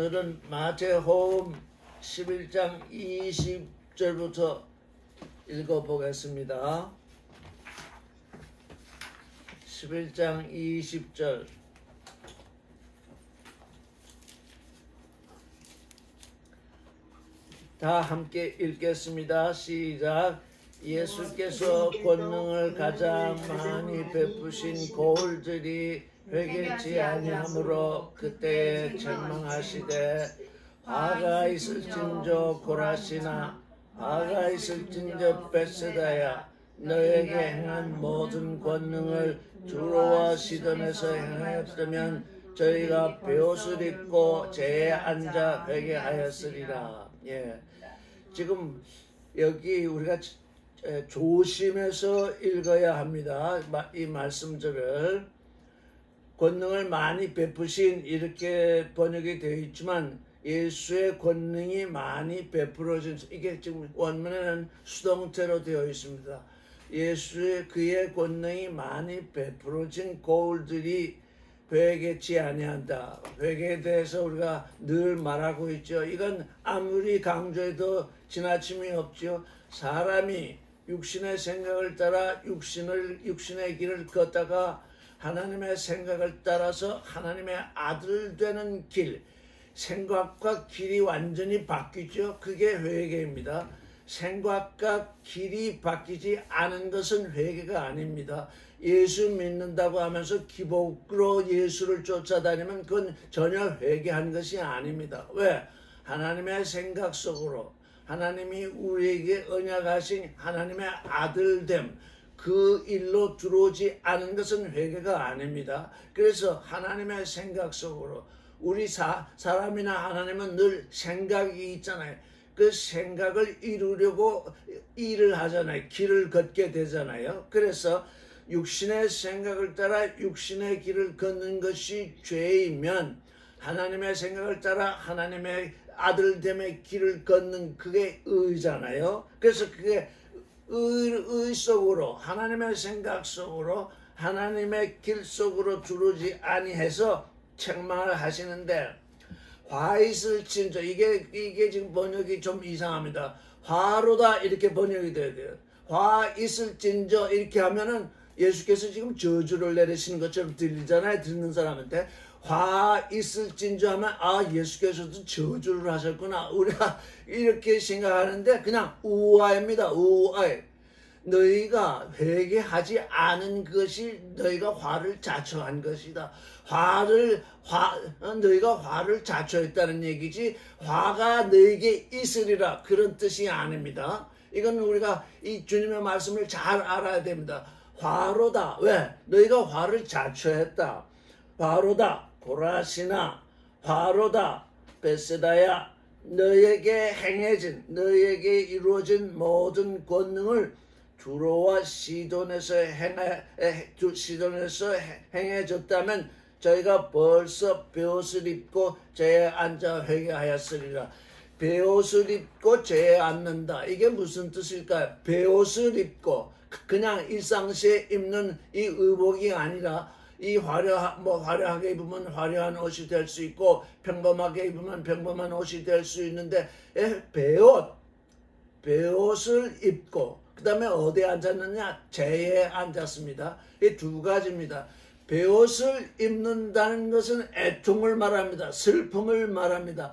오늘은 마태복음 11장 20절부터 읽어보겠습니다. 11장 20절. 다 함께 읽겠습니다. 시작. 예수께서 권능을 가장 많이 베푸신 고을들이 회개치 아니하므로 그때에 책망하시되 화가 있을진저 고라시나 화가 있을진저 벳세다야 너에게 행한 모든 권능을 두로와 시돈에서 행하였다면 저희가 베옷을 입고 제에 앉아 회개하였으리라. 예, 지금 여기 우리가 조심해서 읽어야 합니다. 이 말씀들을 권능을 많이 베푸신 이렇게 번역이 되어 있지만 예수의 권능이 많이 베풀어진, 이게 지금 원문에는 수동태로 되어 있습니다. 예수의 그의 권능이 많이 베풀어진 고울들이 회개치 아니한다. 회개에 대해서 우리가 늘 말하고 있죠. 이건 아무리 강조해도 지나침이 없죠. 사람이 육신의 생각을 따라 육신의 길을 걷다가 하나님의 생각을 따라서 하나님의 아들 되는 길, 생각과 길이 완전히 바뀌죠. 그게 회개입니다. 생각과 길이 바뀌지 않은 것은 회개가 아닙니다. 예수 믿는다고 하면서 기복으로 예수를 쫓아다니면 그건 전혀 회개한 것이 아닙니다. 왜? 하나님의 생각 속으로 하나님이 우리에게 언약하신 하나님의 아들됨, 그 일로 들어오지 않은 것은 회개가 아닙니다. 그래서 하나님의 생각 속으로 우리 사람이나 하나님은 늘 생각이 있잖아요. 그 생각을 이루려고 일을 하잖아요. 길을 걷게 되잖아요. 그래서 육신의 생각을 따라 육신의 길을 걷는 것이 죄이면 하나님의 생각을 따라 하나님의 아들됨의 길을 걷는 그게 의잖아요. 그래서 그게 의 속으로 하나님의 생각 속으로 하나님의 길 속으로 들어오지 아니해서 책망을 하시는데 화 있을진저 이게 지금 번역이 좀 이상합니다. 화로다 이렇게 번역이 돼야 돼요. 화 있을진저 이렇게 하면은 예수께서 지금 저주를 내리시는 것처럼 들리잖아요. 듣는 사람한테 화 있을진저 하면 예수께서도 저주를 하셨구나. 우리가 이렇게 생각하는데 그냥 우화입니다. 우화. 너희가 회개하지 않은 것이 너희가 화를 자초한 것이다. 너희가 화를 자초했다는 얘기지 화가 너희에게 있으리라 그런 뜻이 아닙니다. 이건 우리가 이 주님의 말씀을 잘 알아야 됩니다. 화로다. 왜? 너희가 화를 자초했다. 화로다. 고라시나 화로다. 벳세다야 너희에게 이루어진 모든 권능을 두로와 시돈에서 행해졌다면 저희가 벌써 베옷을 입고 제에 앉아 회개하였으리라. 베옷을 입고 제에 앉는다. 이게 무슨 뜻일까요? 베옷을 입고 그냥 일상시에 입는 이 의복이 아니라 이 화려하게 입으면 화려한 옷이 될 수 있고 평범하게 입으면 평범한 옷이 될 수 있는데 베옷을 입고 그 다음에 어디에 앉았느냐? 제에 앉았습니다. 이 두 가지입니다. 베옷을 입는다는 것은 애통을 말합니다. 슬픔을 말합니다.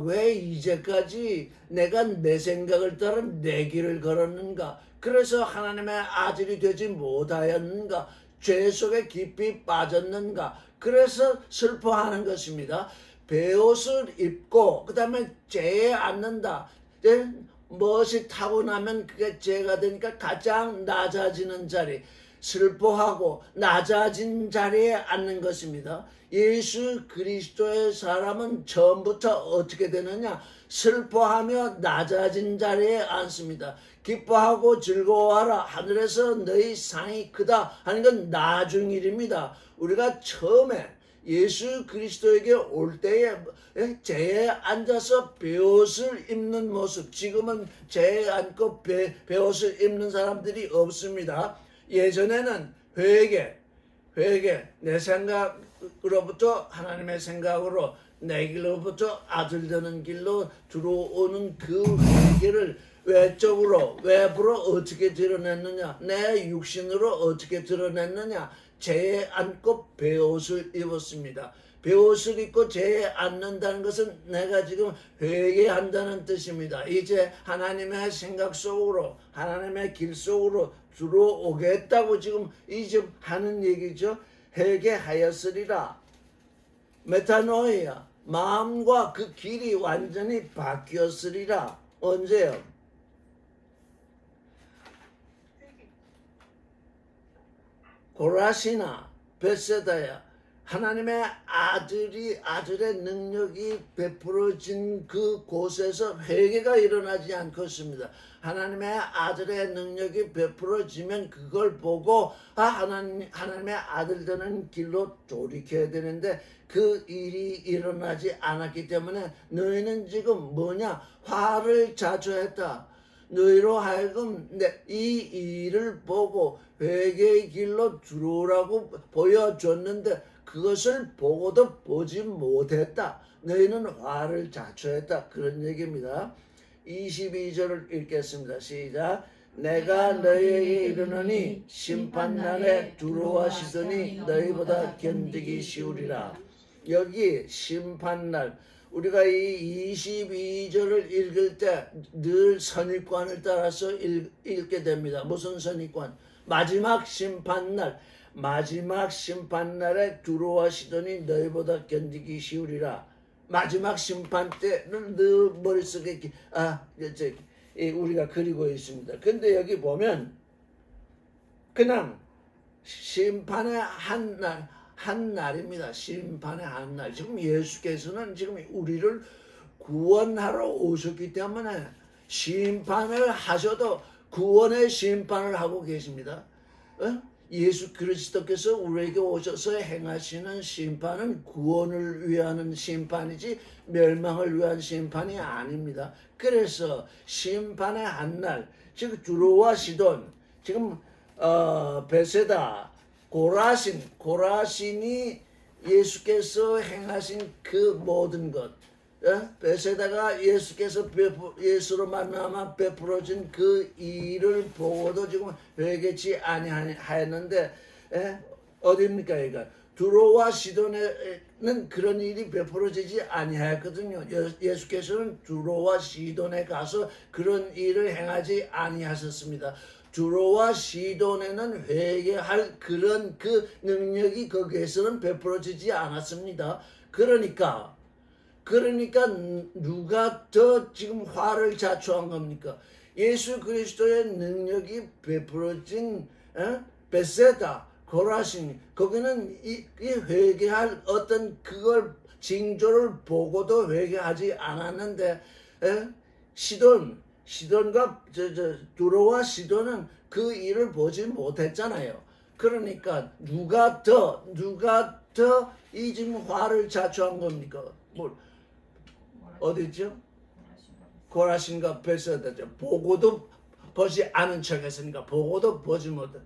왜 이제까지 내가 내 생각을 따라 내 길을 걸었는가? 그래서 하나님의 아들이 되지 못하였는가? 죄 속에 깊이 빠졌는가? 그래서 슬퍼하는 것입니다. 베옷을 입고 그 다음에 죄에 앉는다. 무엇이 타고 나면 그게 죄가 되니까 가장 낮아지는 자리, 슬퍼하고 낮아진 자리에 앉는 것입니다. 예수 그리스도의 사람은 처음부터 어떻게 되느냐? 슬퍼하며 낮아진 자리에 앉습니다. 기뻐하고 즐거워하라. 하늘에서 너희 상이 크다 하는 건 나중 일입니다. 우리가 처음에 예수 그리스도에게 올 때에 제에 앉아서 베옷을 입는 모습, 지금은 제에 앉고 베옷을 입는 사람들이 없습니다. 예전에는 회개, 내 생각 하나님으로부터 하나님의 생각으로 내 길로부터 아들 되는 길로 들어오는 그 회개를 외부로 어떻게 드러냈느냐, 내 육신으로 어떻게 드러냈느냐, 죄에 안고 베옷을 입었습니다. 베옷을 입고 죄에 앉는다는 것은 내가 지금 회개한다는 뜻입니다. 이제 하나님의 생각 속으로, 하나님의 길 속으로 들어오겠다고 지금 이제 하는 얘기죠. 회개하였으리라. 메타노이아, 마음과 그 길이 완전히 바뀌었으리라. 언제요? 고라시나 벳세다야, 하나님의 아들의 능력이 베풀어진 그 곳에서 회개가 일어나지 않겠습니다. 하나님의 아들의 능력이 베풀어지면 그걸 보고 하나님의 아들 되는 길로 돌이켜야 되는데 그 일이 일어나지 않았기 때문에 너희는 지금 뭐냐? 화를 자초했다. 너희로 하여금 이 일을 보고 회개의 길로 들어오라고 보여줬는데 그것을 보고도 보지 못했다. 너희는 화를 자초했다. 그런 얘기입니다. 22절을 읽겠습니다. 시작. 내가 너희에게 이르노니 심판날에 두려워하시더니 너희보다 견디기 쉬우리라. 여기 심판날, 우리가 이 22절을 읽을 때 늘 선입관을 따라서 읽게 됩니다. 무슨 선입관? 마지막 심판날에 두려워하시더니 너희보다 견디기 쉬우리라. 마지막 심판 때를 늘 머릿속에 우리가 그리고 있습니다. 근데 여기 보면 그냥 심판의 한 날입니다. 심판의 한 날. 지금 예수께서는 지금 우리를 구원하러 오셨기 때문에 심판을 하셔도 구원의 심판을 하고 계십니다. 예수 그리스도께서 우리에게 오셔서 행하시는 심판은 구원을 위한 심판이지 멸망을 위한 심판이 아닙니다. 그래서 심판의 한 날, 즉 두로와 시돈, 지금 베세다, 고라신이 예수께서 행하신 그 모든 것, 베세다가 예수로 만나마 베풀어진 그 일을 보고도 지금 회개치 아니하였는데 어디입니까? 이거 두로와 시돈에는 그런 일이 베풀어지지 아니하였거든요. 예수께서는 두로와 시돈에 가서 그런 일을 행하지 아니하셨습니다. 두로와 시돈에는 회개할 그런 그 능력이 거기에서는 베풀어지지 않았습니다. 그러니까 누가 더 지금 화를 자초한 겁니까? 예수 그리스도의 능력이 베풀어진 베세다, 고라신, 거기는 이 회개할 어떤 그걸 징조를 보고도 회개하지 않았는데 시돈과 두로와 시돈은 그 일을 보지 못했잖아요. 그러니까 누가 더 이 지금 화를 자초한 겁니까? 어디죠? 고라신과 베세다죠. 보고도 보지 않은 척했으니까 보고도 보지 못해.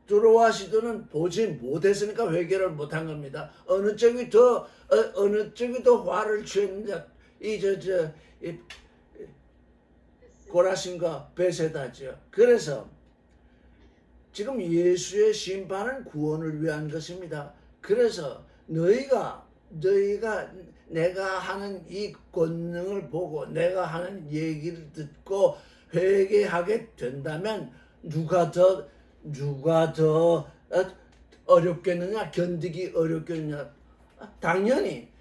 두로와 시돈은 보지 못했으니까 회개를 못한 겁니다. 어느 쪽이 더 화를 취했느냐? 이 고라신과 베세다죠. 그래서 지금 예수의 심판은 구원을 위한 것입니다. 그래서 너희가 내가 하는 이 권능을 보고 내가 하는 얘기를 듣고 회개하게 된다면 누가 더 어렵겠느냐? 견디기 어렵겠느냐? 당연히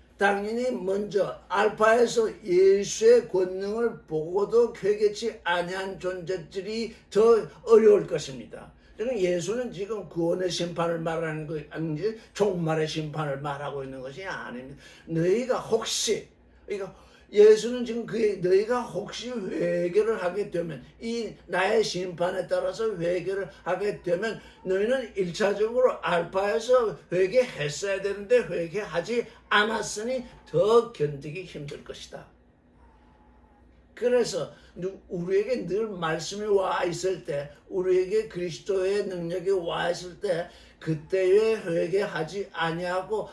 먼저 알파에서 예수의 권능을 보고도 회개치 아니한 존재들이 더 어려울 것입니다. 예수는 지금 구원의 심판을 말하는 거 아닌지 종말의 심판을 말하고 있는 것이 아닙니다. 예수는 지금 너희가 혹시 회개를 하게 되면 이 나의 심판에 따라서 회개를 하게 되면 너희는 1차적으로 알파에서 회개했어야 되는데 회개하지 않았으니 더 견디기 힘들 것이다. 그래서 우리에게 늘 말씀이 와 있을 때, 우리에게 그리스도의 능력이 와 있을 때 그때에 회개하지 아니하고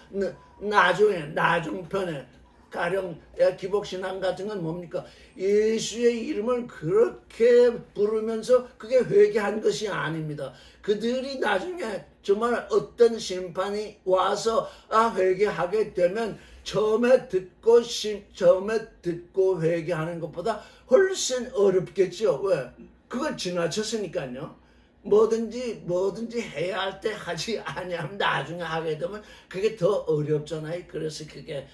나중에 나중편에 가령 기복신앙 같은 건 뭡니까? 예수의 이름을 그렇게 부르면서 그게 회개한 것이 아닙니다. 그들이 나중에 정말 어떤 심판이 와서 회개하게 되면 처음에 듣고 회개하는 것보다 훨씬 어렵겠죠. 왜? 그걸 지나쳤으니까요. 뭐든지 해야 할 때 하지 아니하면 나중에 하게 되면 그게 더 어렵잖아요. 그래서 그게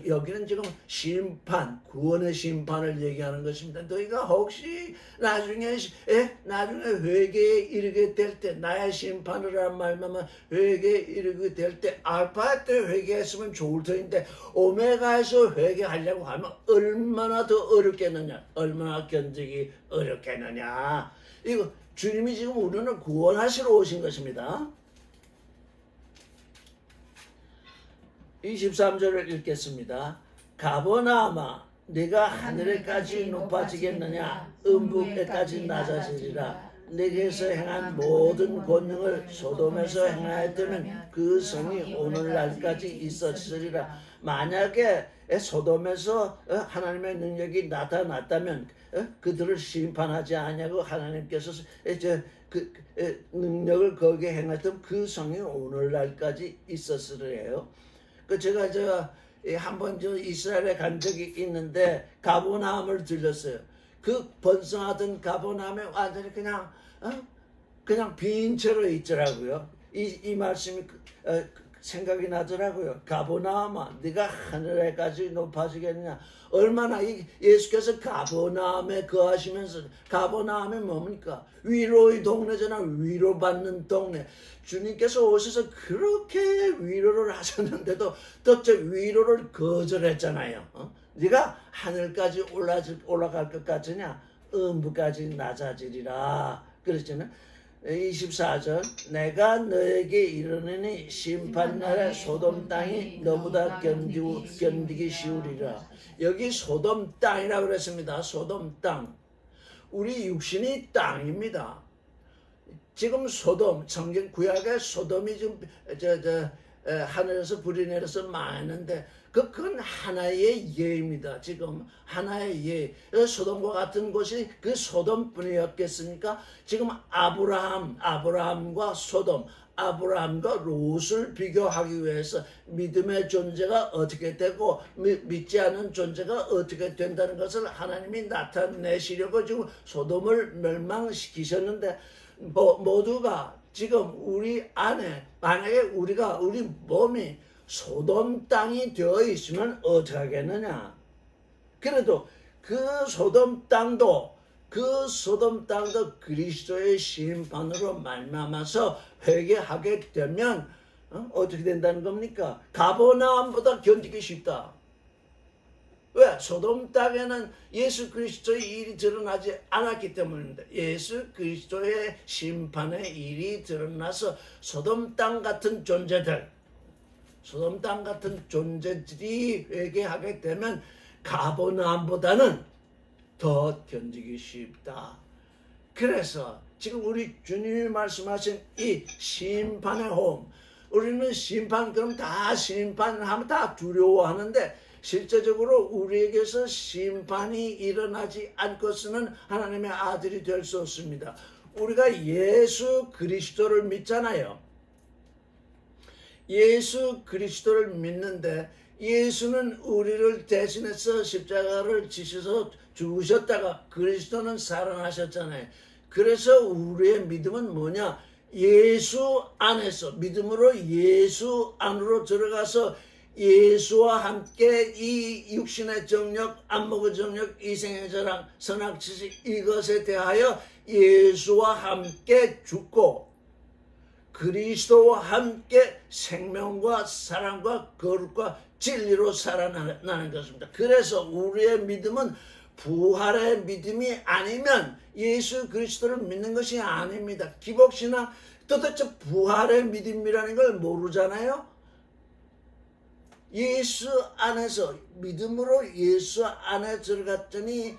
여기는 지금 심판, 구원의 심판을 얘기하는 것입니다. 너희가 혹시 나중에 회개에 이르게 될 때, 나의 심판을 한 말만 회개에 이르게 될 때, 알파 때 회개했으면 좋을 터인데 오메가에서 회개하려고 하면 얼마나 더 어렵겠느냐, 얼마나 견디기 어렵겠느냐. 이거 주님이 지금 우리를 구원하시러 오신 것입니다. 23절을 읽겠습니다. 가버나움아 네가 하늘에까지 높아지겠느냐 음부에까지 낮아지리라. 내게서 행한 모든 권능을 소돔에서 행하였다면 그 성이 오늘날까지 있었으리라. 만약에 소돔에서 하나님의 능력이 나타났다면 그들을 심판하지 아니하고 하나님께서 그 능력을 거기에 행했던 그 성이 오늘날까지 있었으리래요. 제가 한번 이스라엘에 간 적이 있는데 가버나움을 들렸어요. 그 번성하던 가버나움에 완전히 그냥 빈 채로 있더라고요. 이 말씀이 생각이 나더라고요. 가버나움아 네가 하늘에까지 높아지겠느냐. 얼마나 예수께서 가버나움에 거하시면서, 가버나움이 뭡니까? 위로의 동네잖아. 위로받는 동네. 주님께서 오셔서 그렇게 위로를 하셨는데도 도대체 위로를 거절했잖아요. 네가 하늘까지 올라갈 것 같으냐? 음부까지 낮아지리라. 그랬잖아요. 24절 내가 너에게 이르노니 심판날에 소돔 땅이 너보다 견디기 쉬우리라. 여기 소돔 땅이라고 그랬습니다. 소돔 땅. 우리 육신이 땅입니다. 지금 소돔, 성경 구약에 소돔이 지금 하늘에서 불이 내려서 망했는데 그건 하나의 예입니다. 지금 하나의 예. 소돔과 같은 곳이 그 소돔뿐이었겠습니까? 지금 아브라함과 소돔, 아브라함과 롯을 비교하기 위해서 믿음의 존재가 어떻게 되고 믿지 않은 존재가 어떻게 된다는 것을 하나님이 나타내시려고 지금 소돔을 멸망시키셨는데 모두가 지금 우리 안에, 만약에 우리 몸이 소돔 땅이 되어 있으면 어떻게 하겠느냐. 그래도 그 소돔 땅도 그리스도의 심판으로 말미암아서 회개하게 되면 어떻게 된다는 겁니까? 가버나움보다 견디기 쉽다. 왜? 소돔 땅에는 예수 그리스도의 일이 드러나지 않았기 때문입니다. 예수 그리스도의 심판의 일이 드러나서 소돔 땅 같은 존재들이 회개하게 되면 가버나움보다는 더 견디기 쉽다. 그래서 지금 우리 주님이 말씀하신 이 심판의 호흡, 우리는 심판, 그럼 다 심판을 하면 다 두려워하는데 실제적으로 우리에게서 심판이 일어나지 않고서는 하나님의 아들이 될 수 없습니다. 우리가 예수 그리스도를 믿잖아요. 예수 그리스도를 믿는데 예수는 우리를 대신해서 십자가를 지셔서 죽으셨다가 그리스도는 살아나셨잖아요. 그래서 우리의 믿음은 뭐냐? 예수 안에서, 믿음으로 예수 안으로 들어가서 예수와 함께 이 육신의 정력, 안목의 정력, 이생의 자랑, 선악지식 이것에 대하여 예수와 함께 죽고 그리스도와 함께 생명과 사랑과 거룩과 진리로 살아나는 것입니다. 그래서 우리의 믿음은 부활의 믿음이 아니면 예수 그리스도를 믿는 것이 아닙니다. 기복신앙 도대체 부활의 믿음이라는 걸 모르잖아요. 예수 안에서 믿음으로 예수 안에 들어갔더니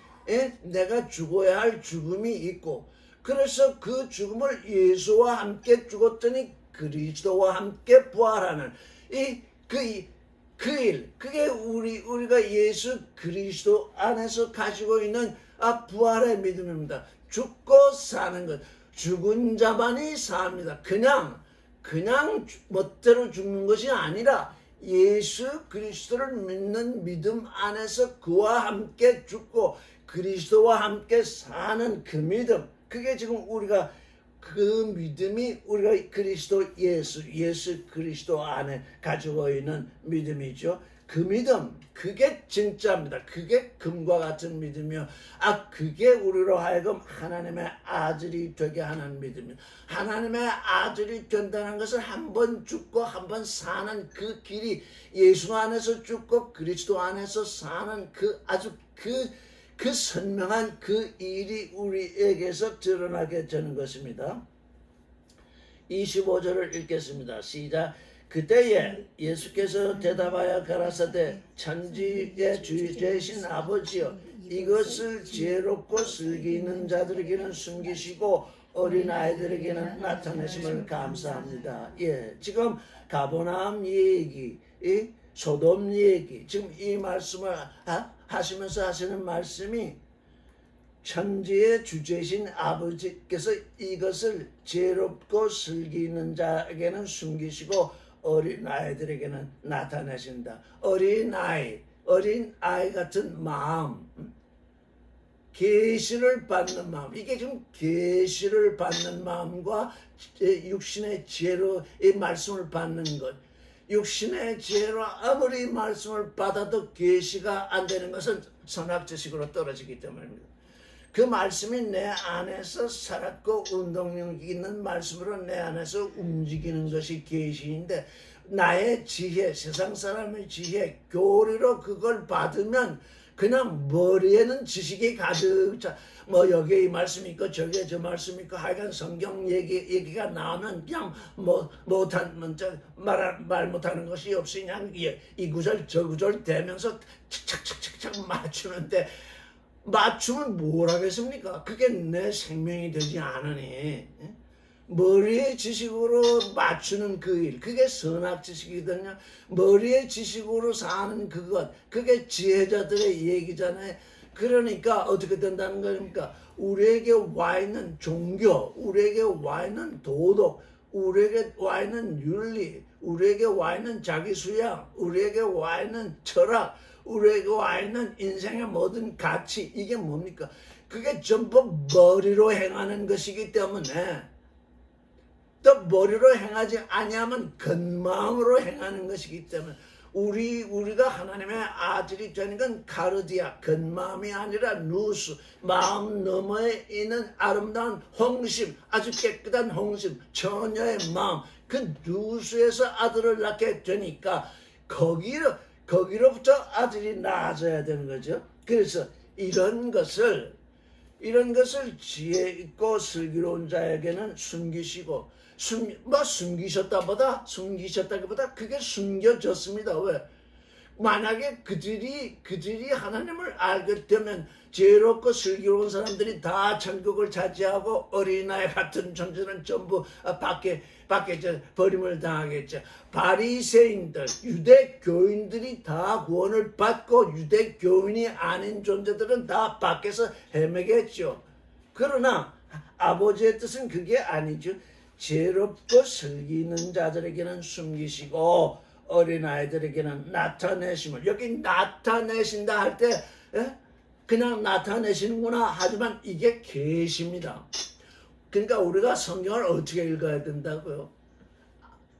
내가 죽어야 할 죽음이 있고, 그래서 그 죽음을 예수와 함께 죽었더니 그리스도와 함께 부활하는 그 일, 그게 우리가 예수 그리스도 안에서 가지고 있는 부활의 믿음입니다. 죽고 사는 것, 죽은 자만이 삽니다. 그냥 멋대로 죽는 것이 아니라 예수 그리스도를 믿는 믿음 안에서 그와 함께 죽고 그리스도와 함께 사는 그 믿음, 그게 지금 우리가 그 믿음이 우리가 그리스도 예수 그리스도 안에 가지고 있는 믿음이죠. 그 믿음, 그게 진짜입니다. 그게 금과 같은 믿음이요. 그게 우리로 하여금 하나님의 아들이 되게 하는 믿음입니다. 하나님의 아들이 된다는 것은 한 번 죽고 한 번 사는 그 길이, 예수 안에서 죽고 그리스도 안에서 사는 그 선명한 그 일이 우리에게서 드러나게 되는 것입니다. 25절을 읽겠습니다. 시작. 그때에 예수께서 대답하여 가라사대 천지의 주 되신 아버지여, 이것을 지혜롭고 슬기 있는 자들에게는 숨기시고 어린아이들에게는 나타내심을 감사합니다. 지금 가버나움 얘기, 소돔 얘기, 지금 이 말씀을 하시면서 하시는 말씀이 천지의 주제신 아버지께서 이것을 지혜롭고 슬기 있는 자에게는 숨기시고 어린아이들에게는 나타내신다. 어린아이 같은 마음, 계시를 받는 마음, 이게 지금 계시를 받는 마음과 육신의 지혜로 이 말씀을 받는 것, 육신의 지혜로 아무리 말씀을 받아도 계시가 안 되는 것은 선악지식으로 떨어지기 때문입니다. 그 말씀이 내 안에서 살았고 운동력 있는 말씀으로 내 안에서 움직이는 것이 계시인데, 나의 지혜, 세상 사람의 지혜, 교리로 그걸 받으면 그냥 머리에는 지식이 가득 차. 여기에 이 말씀이 있고 저기에 저 말씀이 있고 하여간 성경 얘기가 나오면 그냥 말 못하는 것이 없이 그냥 이 구절 저 구절 대면서 착착착착 맞추면 뭘 하겠습니까? 그게 내 생명이 되지 않으니. 머리의 지식으로 맞추는 그 일, 그게 선악 지식이거든요. 머리의 지식으로 사는 그것, 그게 지혜자들의 얘기잖아요. 그러니까 어떻게 된다는 겁니까? 우리에게 와 있는 종교, 우리에게 와 있는 도덕, 우리에게 와 있는 윤리, 우리에게 와 있는 자기수양, 우리에게 와 있는 철학, 우리에게 와 있는 인생의 모든 가치, 이게 뭡니까? 그게 전부 머리로 행하는 것이기 때문에, 또 머리로 행하지 아니하면 겉마음으로 행하는 것이기 때문에, 우리가 하나님의 아들이 되는 건 카르디아, 겉마음이 아니라 누스, 마음 너머에 있는 아름다운 홍심, 아주 깨끗한 홍심, 처녀의 마음, 그 누스에서 아들을 낳게 되니까 거기로부터 아들이 나아져야 되는 거죠. 그래서 이런 것을 지혜 있고 슬기로운 자에게는 숨기시고, 숨기셨다기보다 그게 숨겨졌습니다. 왜? 만약에 그들이 하나님을 알게 되면 지혜롭고 슬기로운 사람들이 다 천국을 차지하고 어린아이 같은 존재는 전부 밖에 버림을 당하겠죠. 바리새인들, 유대교인들이 다 구원을 받고 유대교인이 아닌 존재들은 다 밖에서 헤매겠죠. 그러나 아버지의 뜻은 그게 아니죠. 지혜롭고 슬기 있는 자들에게는 숨기시고 어린아이들에게는 나타내심을, 여기 나타내신다 할 때 그냥 나타내시는구나 하지만 이게 계시입니다. 그러니까 우리가 성경을 어떻게 읽어야 된다고요?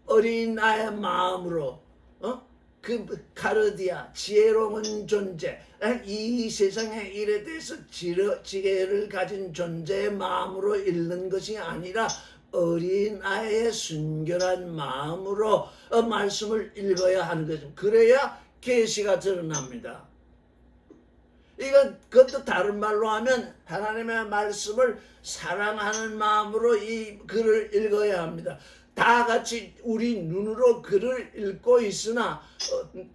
어린아이의 마음으로, 그 카르디아, 지혜로운 존재, 이 세상의 일에 대해서 지혜를 가진 존재의 마음으로 읽는 것이 아니라 어린아이의 순결한 마음으로 말씀을 읽어야 하는 거죠. 그래야 계시가 드러납니다. 그것도 다른 말로 하면 하나님의 말씀을 사랑하는 마음으로 이 글을 읽어야 합니다. 다 같이 우리 눈으로 글을 읽고 있으나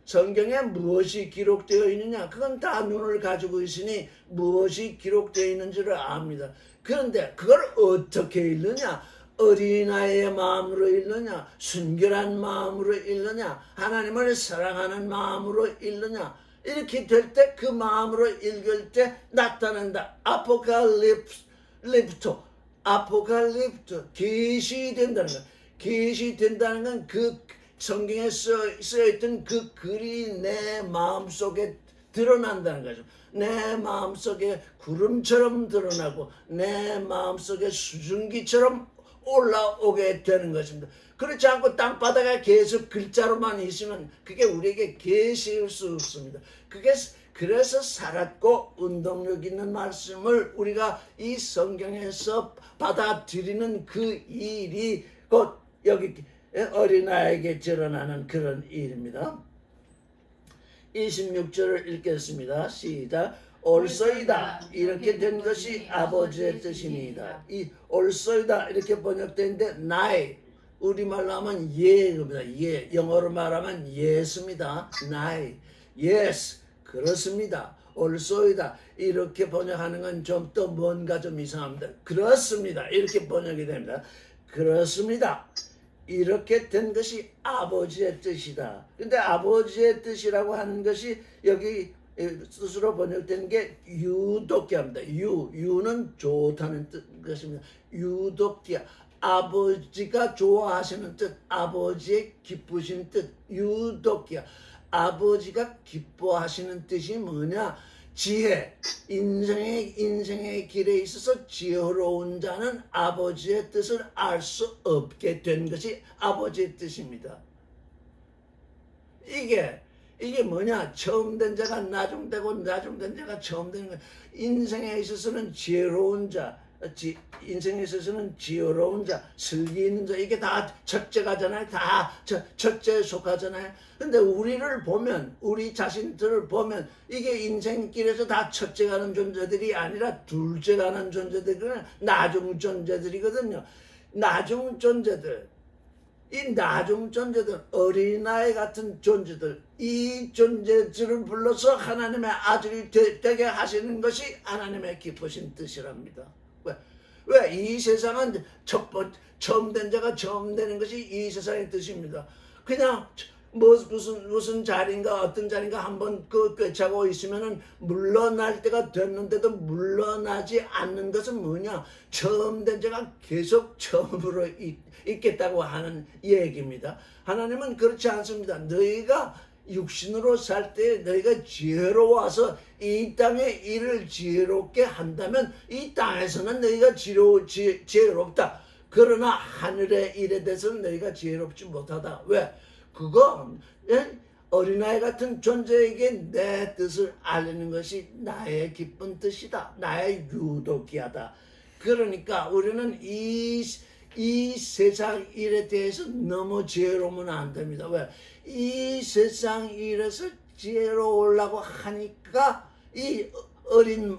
성경에 무엇이 기록되어 있느냐? 그건 다 눈을 가지고 있으니 무엇이 기록되어 있는지를 압니다. 그런데 그걸 어떻게 읽느냐? 어린아이의 마음으로 읽느냐? 순결한 마음으로 읽느냐? 하나님을 사랑하는 마음으로 읽느냐? 이렇게 될 때 그 마음으로 읽을 때 나타난다. 아포칼립토 계시된다는 것. 계시된다는 건 그 성경에 쓰여있던 그 글이 내 마음속에 드러난다는 거죠. 내 마음속에 구름처럼 드러나고 내 마음속에 수증기처럼 올라오게 되는 것입니다. 그렇지 않고 땅바닥에 계속 글자로만 있으면 그게 우리에게 계시일 수 없습니다. 그래서 살았고 운동력 있는 말씀을 우리가 이 성경에서 받아들이는 그 일이 곧 여기 어린아이에게 드러나는 그런 일입니다. 26절을 읽겠습니다. 시작. 옳소이다 이렇게 된 것이 아버지의 뜻이니이다. 이 옳소이다 이렇게 번역되는데 나의 우리말로 하면 예입니다. 예, 영어로 말하면 예스입니다. 나의 yes 그렇습니다. 옳소이다 이렇게 번역하는 건 좀 또 뭔가 좀 이상합니다. 그렇습니다 이렇게 번역이 됩니다. 그렇습니다. 이렇게 된 것이 아버지의 뜻이다. 근데 아버지의 뜻이라고 하는 것이 여기 뜻으로 번역된 게 유독기합니다. 유는 좋다는 뜻입니다. 유독기야. 아버지가 좋아하시는 뜻, 아버지의 기쁘신 뜻, 유독기야. 아버지가 기뻐하시는 뜻이 뭐냐? 지혜, 인생의 길에 있어서 지혜로운 자는 아버지의 뜻을 알 수 없게 된 것이 아버지의 뜻입니다. 이게 뭐냐? 처음 된 자가 나중되고 나중된 자가 처음 되는 거야. 인생에 있어서는 지혜로운 자, 인생에 있어서는 지혜로운 자, 슬기 있는 자, 이게 다 첫째가잖아요. 다 첫째에 속하잖아요. 근데 우리를 보면, 우리 자신들을 보면 이게 인생길에서 다 첫째 가는 존재들이 아니라 둘째 가는 존재들이 나중 존재들이거든요. 나중 존재들, 이 나중 존재들, 어린아이 같은 존재들, 이 존재들을 불러서 하나님의 아들이 되게 하시는 것이 하나님의 기쁘신 뜻이랍니다. 왜? 이 세상은 처음 된 자가 처음 되는 것이 이 세상의 뜻입니다. 그냥 무슨 자리인가 어떤 자리인가 한번 꿰차고 있으면은 물러날 때가 됐는데도 물러나지 않는 것은 뭐냐? 처음 된 자가 계속 처음으로 있겠다고 하는 얘기입니다. 하나님은 그렇지 않습니다. 너희가 육신으로 살 때 너희가 지혜로워서 이 땅의 일을 지혜롭게 한다면 이 땅에서는 너희가 지혜롭다. 그러나 하늘의 일에 대해서는 너희가 지혜롭지 못하다. 왜? 그건 어린아이 같은 존재에게 내 뜻을 알리는 것이 나의 기쁜 뜻이다. 나의 유독기하다. 그러니까 우리는 이 세상 일에 대해서 너무 지혜로우면 안 됩니다. 왜? 이 세상 일에서 지혜로우려고 하니까 이 어린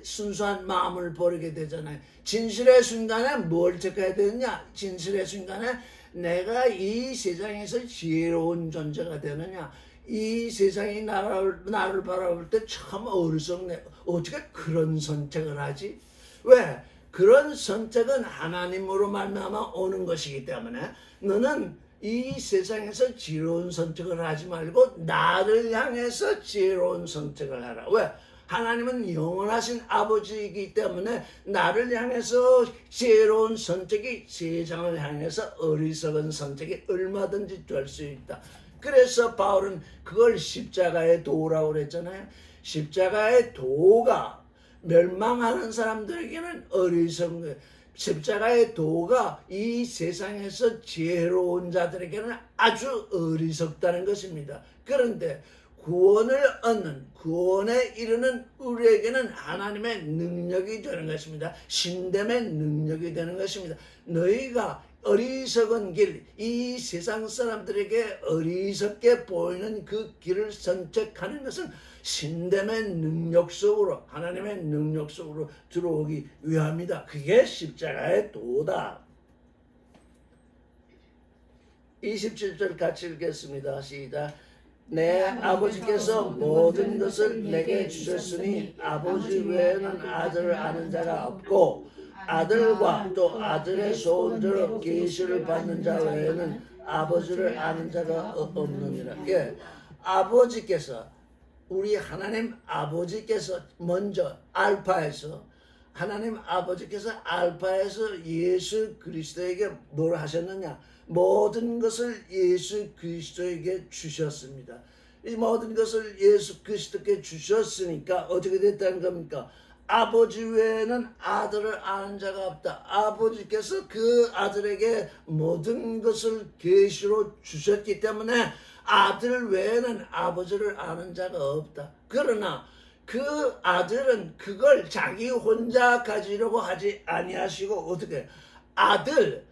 순수한 마음을 버리게 되잖아요. 진실의 순간에 뭘 택해야 되느냐? 진실의 순간에 내가 이 세상에서 지혜로운 존재가 되느냐? 이 세상이 나를 바라볼 때 참 어리석네. 어떻게 그런 선택을 하지? 왜? 그런 선택은 하나님으로 말미암아 오는 것이기 때문에 너는 이 세상에서 지혜로운 선택을 하지 말고 나를 향해서 지혜로운 선택을 하라. 왜? 하나님은 영원하신 아버지이기 때문에 나를 향해서 지혜로운 선택이 세상을 향해서 어리석은 선택이 얼마든지 될 수 있다. 그래서 바울은 그걸 십자가의 도라고 그랬잖아요. 십자가의 도가 멸망하는 사람들에게는 어리석은 거예요. 십자가의 도가 이 세상에서 지혜로운 자들에게는 아주 어리석다는 것입니다. 그런데 구원을 얻는, 구원에 이르는 우리에게는 하나님의 능력이 되는 것입니다. 신됨의 능력이 되는 것입니다. 너희가 어리석은 길, 이 세상 사람들에게 어리석게 보이는 그 길을 선택하는 것은 신됨의 능력 속으로, 하나님의 능력 속으로 들어오기 위함이다. 그게 십자가의 도다. 27절 같이 읽겠습니다. 시작. 내 아버지께서 모든 것을 내게 주셨으니 아버지 외에는 아들을 아는 자가 없고 아들과 또 아들의 소원대로 계시를 받는 자 외에는 아버지를 아는 자가 없느니라. 예, 아버지께서 우리 하나님 아버지께서 먼저 하나님 아버지께서 알파에서 예수 그리스도에게 뭘 하셨느냐? 모든 것을 예수 그리스도에게 주셨습니다. 이 모든 것을 예수 그리스도께 주셨으니까 어떻게 됐다는 겁니까? 아버지 외에는 아들을 아는 자가 없다. 아버지께서 그 아들에게 모든 것을 계시로 주셨기 때문에 아들 외에는 아버지를 아는 자가 없다. 그러나 그 아들은 그걸 자기 혼자 가지려고 하지 아니하시고 어떻게 아들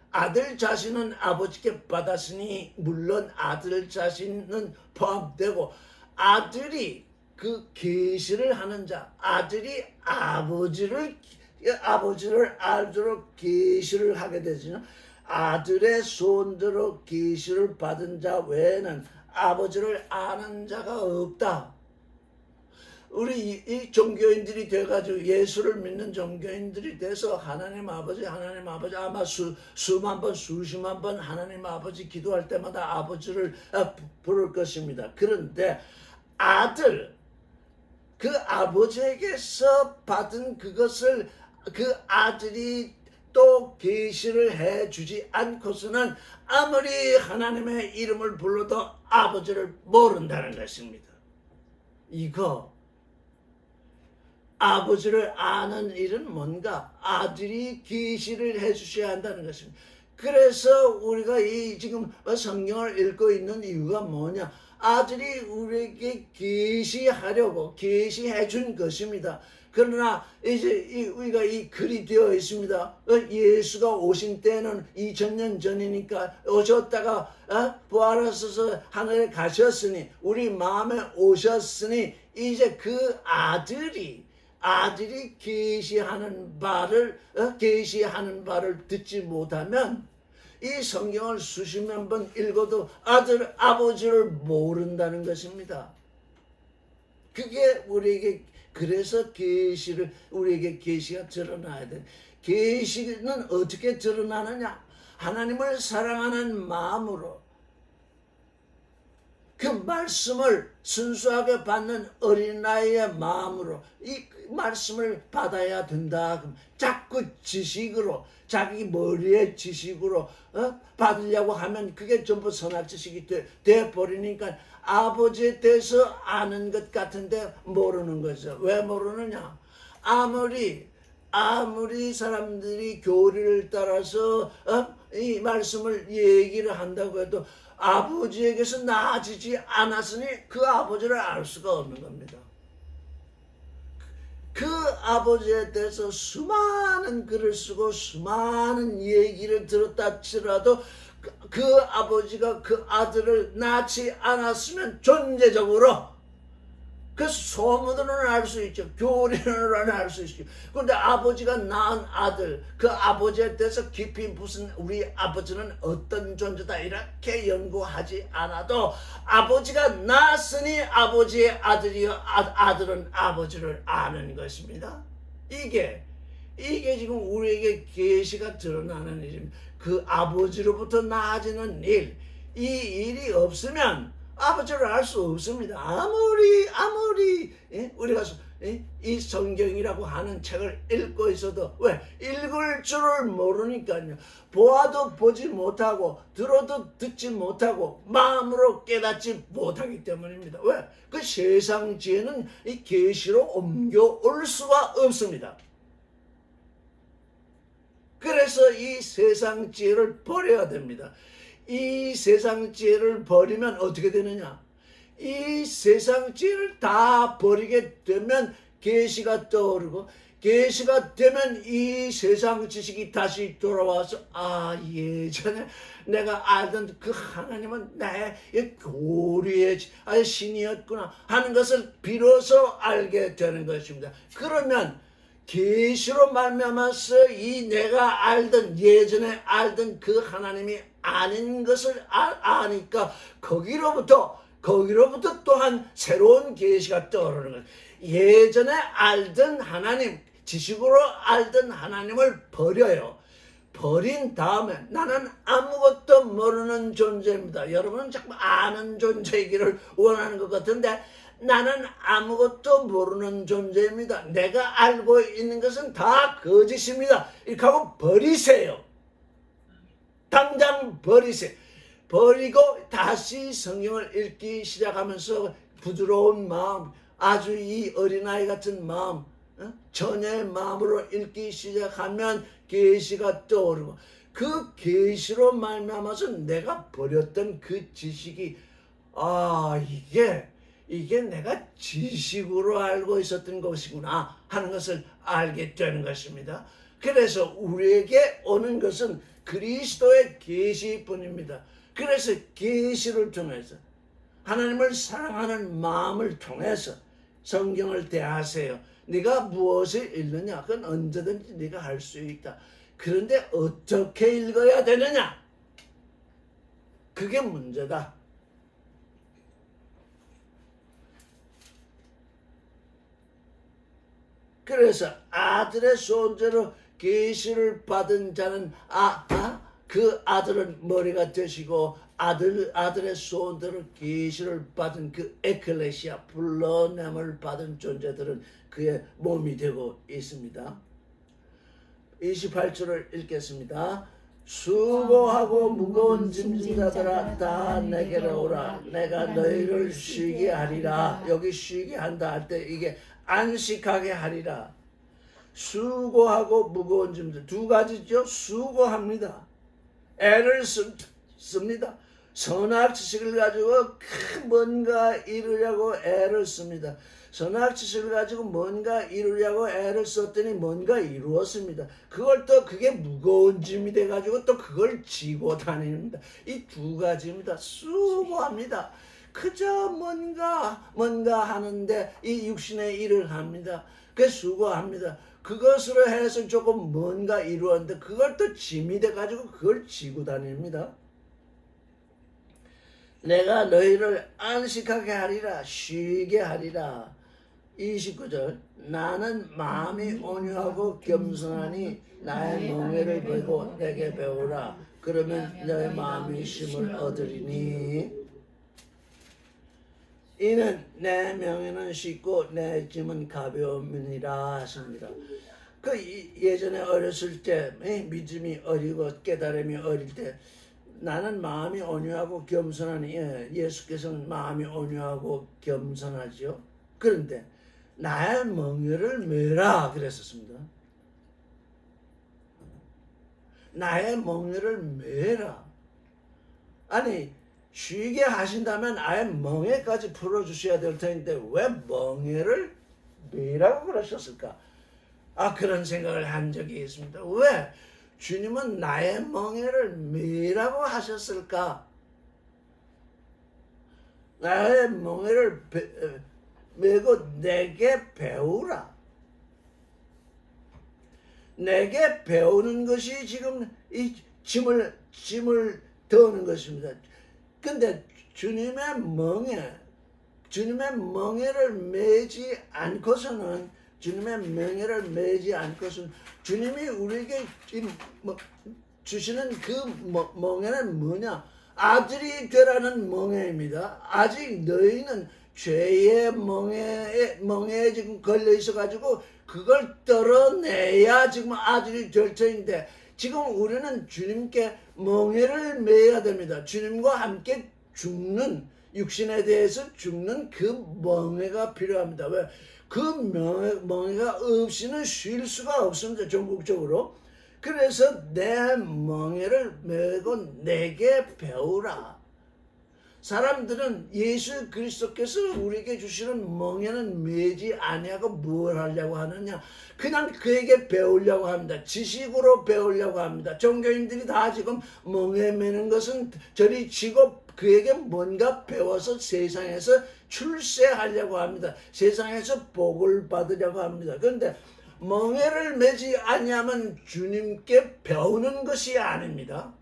자신은 아버지께 받았으니 물론 아들 자신은 포함되고 아들이 그 계시를 하는 자, 아들이 아버지를 알도록 계시를 하게 되죠. 아들의 소원대로 계시를 받은 자 외에는 아버지를 아는 자가 없다. 우리 이 종교인들이 돼가지고 예수를 믿는 종교인들이 돼서 하나님 아버지 아마 수만 번 수십만 번 하나님 아버지 기도할 때마다 아버지를 부를 것입니다. 그런데 그 아버지에게서 받은 그것을 그 아들이 또 계시를 해주지 않고서는 아무리 하나님의 이름을 불러도 아버지를 모른다는 것입니다. 이거 아버지를 아는 일은 뭔가 아들이 계시를 해주셔야 한다는 것입니다. 그래서 우리가 이 지금 성경을 읽고 있는 이유가 뭐냐? 아들이 우리에게 계시해 준 것입니다. 그러나 이제 우리가 이 글이 되어 있습니다. 예수가 오신 때는 2000년 전이니까 오셨다가 부활하셔서 하늘에 가셨으니 우리 마음에 오셨으니 이제 그 아들이 계시하는 바를 듣지 못하면 이 성경을 수십만 번 읽어도 아버지를 모른다는 것입니다. 그게 우리에게 그래서 우리에게 계시가 드러나야 돼. 계시는 어떻게 드러나느냐? 하나님을 사랑하는 마음으로 그 말씀을 순수하게 받는 어린아이의 마음으로 이 말씀을 받아야 된다. 자꾸 지식으로 자기 머리의 지식으로 받으려고 하면 그게 전부 선악 지식이 돼버리니까 아버지에 대해서 아는 것 같은데 모르는 거죠. 왜 모르느냐? 아무리 사람들이 교리를 따라서 이 말씀을 얘기를 한다고 해도 아버지에게서 나아지지 않았으니 그 아버지를 알 수가 없는 겁니다. 그 아버지에 대해서 수많은 글을 쓰고 수많은 얘기를 들었다 치더라도 그 아버지가 그 아들을 낳지 않았으면 존재적으로 그 소문으로는 알 수 있죠. 교리로는 알 수 있죠. 그런데 아버지가 낳은 아들, 그 아버지에 대해서 깊이 무슨 우리 아버지는 어떤 존재다 이렇게 연구하지 않아도 아버지가 낳았으니 아버지의 아들이요 아들은 아버지를 아는 것입니다. 이게 지금 우리에게 계시가 드러나는 일입니다. 그 아버지로부터 나아지는 일, 이 일이 없으면 아버지를 알 수 없습니다. 아무리 우리가 이 성경이라고 하는 책을 읽고 있어도 왜? 읽을 줄을 모르니까요. 보아도 보지 못하고 들어도 듣지 못하고 마음으로 깨닫지 못하기 때문입니다. 왜? 그 세상 지혜는 이 계시로 옮겨올 수가 없습니다. 그래서 이 세상 지혜를 버려야 됩니다. 이 세상 지혜를 버리면 어떻게 되느냐? 이 세상 지혜를 다 버리게 되면 계시가 떠오르고 계시가 되면 이 세상 지식이 다시 돌아와서 예전에 내가 알던 그 하나님은 나의 교리의 신이었구나 하는 것을 비로소 알게 되는 것입니다. 그러면 계시로 말미암아서 이 내가 알던 예전에 알던 그 하나님이 아닌 것을 아니까 거기로부터 또한 새로운 계시가 떠오르는 거예요. 예전에 알던 하나님, 지식으로 알던 하나님을 버려요. 버린 다음에 나는 아무것도 모르는 존재입니다. 여러분은 자꾸 아는 존재이기를 원하는 것 같은데 나는 아무것도 모르는 존재입니다. 내가 알고 있는 것은 다 거짓입니다. 이렇게 하고 버리세요. 당장 버리세요. 버리고 다시 성경을 읽기 시작하면서 부드러운 마음, 아주 이 어린아이 같은 마음, 처녀의 마음으로 읽기 시작하면 계시가 떠오르고 그 계시로 말미암아서 내가 버렸던 그 지식이 이게 내가 지식으로 알고 있었던 것이구나 하는 것을 알게 되는 것입니다. 그래서 우리에게 오는 것은 그리스도의 계시뿐입니다. 그래서 계시를 통해서 하나님을 사랑하는 마음을 통해서 성경을 대하세요. 네가 무엇을 읽느냐? 그건 언제든지 네가 할 수 있다. 그런데 어떻게 읽어야 되느냐? 그게 문제다. 그래서 아들의 손자로 계시를 받은 자는 그 아들은 머리가 되시고 아들의 손자로 계시를 받은 그 에클레시아 불러냄을 받은 존재들은 그의 몸이 되고 있습니다. 28절을 읽겠습니다. 수고하고 무거운 짐진 자들아 다 내게로 오라. 내가 너희를 쉬게 하리라. 여기 쉬게 한다 할 때 이게 안식하게 하리라. 수고하고 무거운 짐들 두 가지죠. 수고합니다. 애를 씁니다. 선악 지식을 가지고 뭔가 이루려고 애를 씁니다. 선악 지식을 가지고 뭔가 이루려고 애를 썼더니 뭔가 이루었습니다. 그게 무거운 짐이 돼가지고 또 그걸 지고 다닙니다. 이 두 가지입니다. 수고합니다. 그저 뭔가 하는데 이 육신의 일을 합니다. 그 수고합니다. 그것으로 해서 조금 뭔가 이루었는데 그걸 또 짐이 돼가지고 그걸 지고 다닙니다. 내가 너희를 안식하게 하리라. 쉬게 하리라. 29절 나는 마음이 온유하고 겸손하니 나의 멍에를 보고 내게 배우라. 그러면 너의 마음이 쉼을 얻으리니 이는 내 명예는 쉽고 내 짐은 가벼움이니라 하십니다. 그 예전에 어렸을 때 믿음이 어리고 깨달음이 어릴 때 나는 마음이 온유하고 겸손하니 예수께서는 마음이 온유하고 겸손하죠. 그런데 나의 멍에를 메라 그랬었습니다. 나의 멍에를 메라. 아니 쉬게 하신다면 아예 멍에까지 풀어주셔야 될 텐데 왜 멍에를 메라고 그러셨을까? 그런 생각을 한 적이 있습니다. 왜 주님은 나의 멍에를 메라고 하셨을까? 나의 멍에를 메고 내게 배우라. 내게 배우는 것이 지금 이 짐을 더는 것입니다. 근데 주님의 멍에를 메지 않고서는 주님이 우리에게 주시는 그 멍에는 뭐냐? 아들이 되라는 멍에입니다. 아직 너희는 죄의 멍에에 지금 걸려 있어가지고 그걸 떨어내야 지금 아들이 될 터인데 지금 우리는 주님께 멍에를 매야 됩니다. 주님과 함께 죽는 육신에 대해서 죽는 그 멍에가 필요합니다. 왜? 그 멍에가 없이는 쉴 수가 없습니다. 전국적으로. 그래서 내 멍에를 메고 내게 배우라. 사람들은 예수 그리스도께서 우리에게 주시는 멍에는 매지 아니하고 뭘 하려고 하느냐? 그냥 그에게 배우려고 합니다. 지식으로 배우려고 합니다. 종교인들이 다 지금 멍에 매는 것은 저리 지고 그에게 뭔가 배워서 세상에서 출세하려고 합니다. 세상에서 복을 받으려고 합니다. 그런데 멍에를 매지 아니하면 주님께 배우는 것이 아닙니다.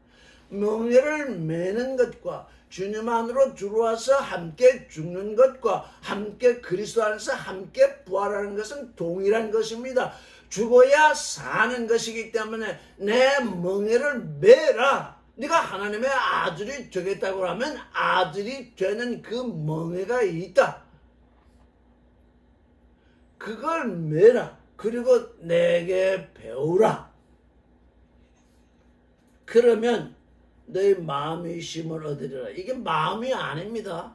멍에를 매는 것과 주님 안으로 들어와서 함께 죽는 것과 함께 그리스도 안에서 함께 부활하는 것은 동일한 것입니다. 죽어야 사는 것이기 때문에 내 멍에를 매라. 네가 하나님의 아들이 되겠다고 하면 아들이 되는 그 멍에가 있다. 그걸 매라. 그리고 내게 배우라. 그러면 너희 마음의 쉼을 얻으리라. 이게 마음이 아닙니다.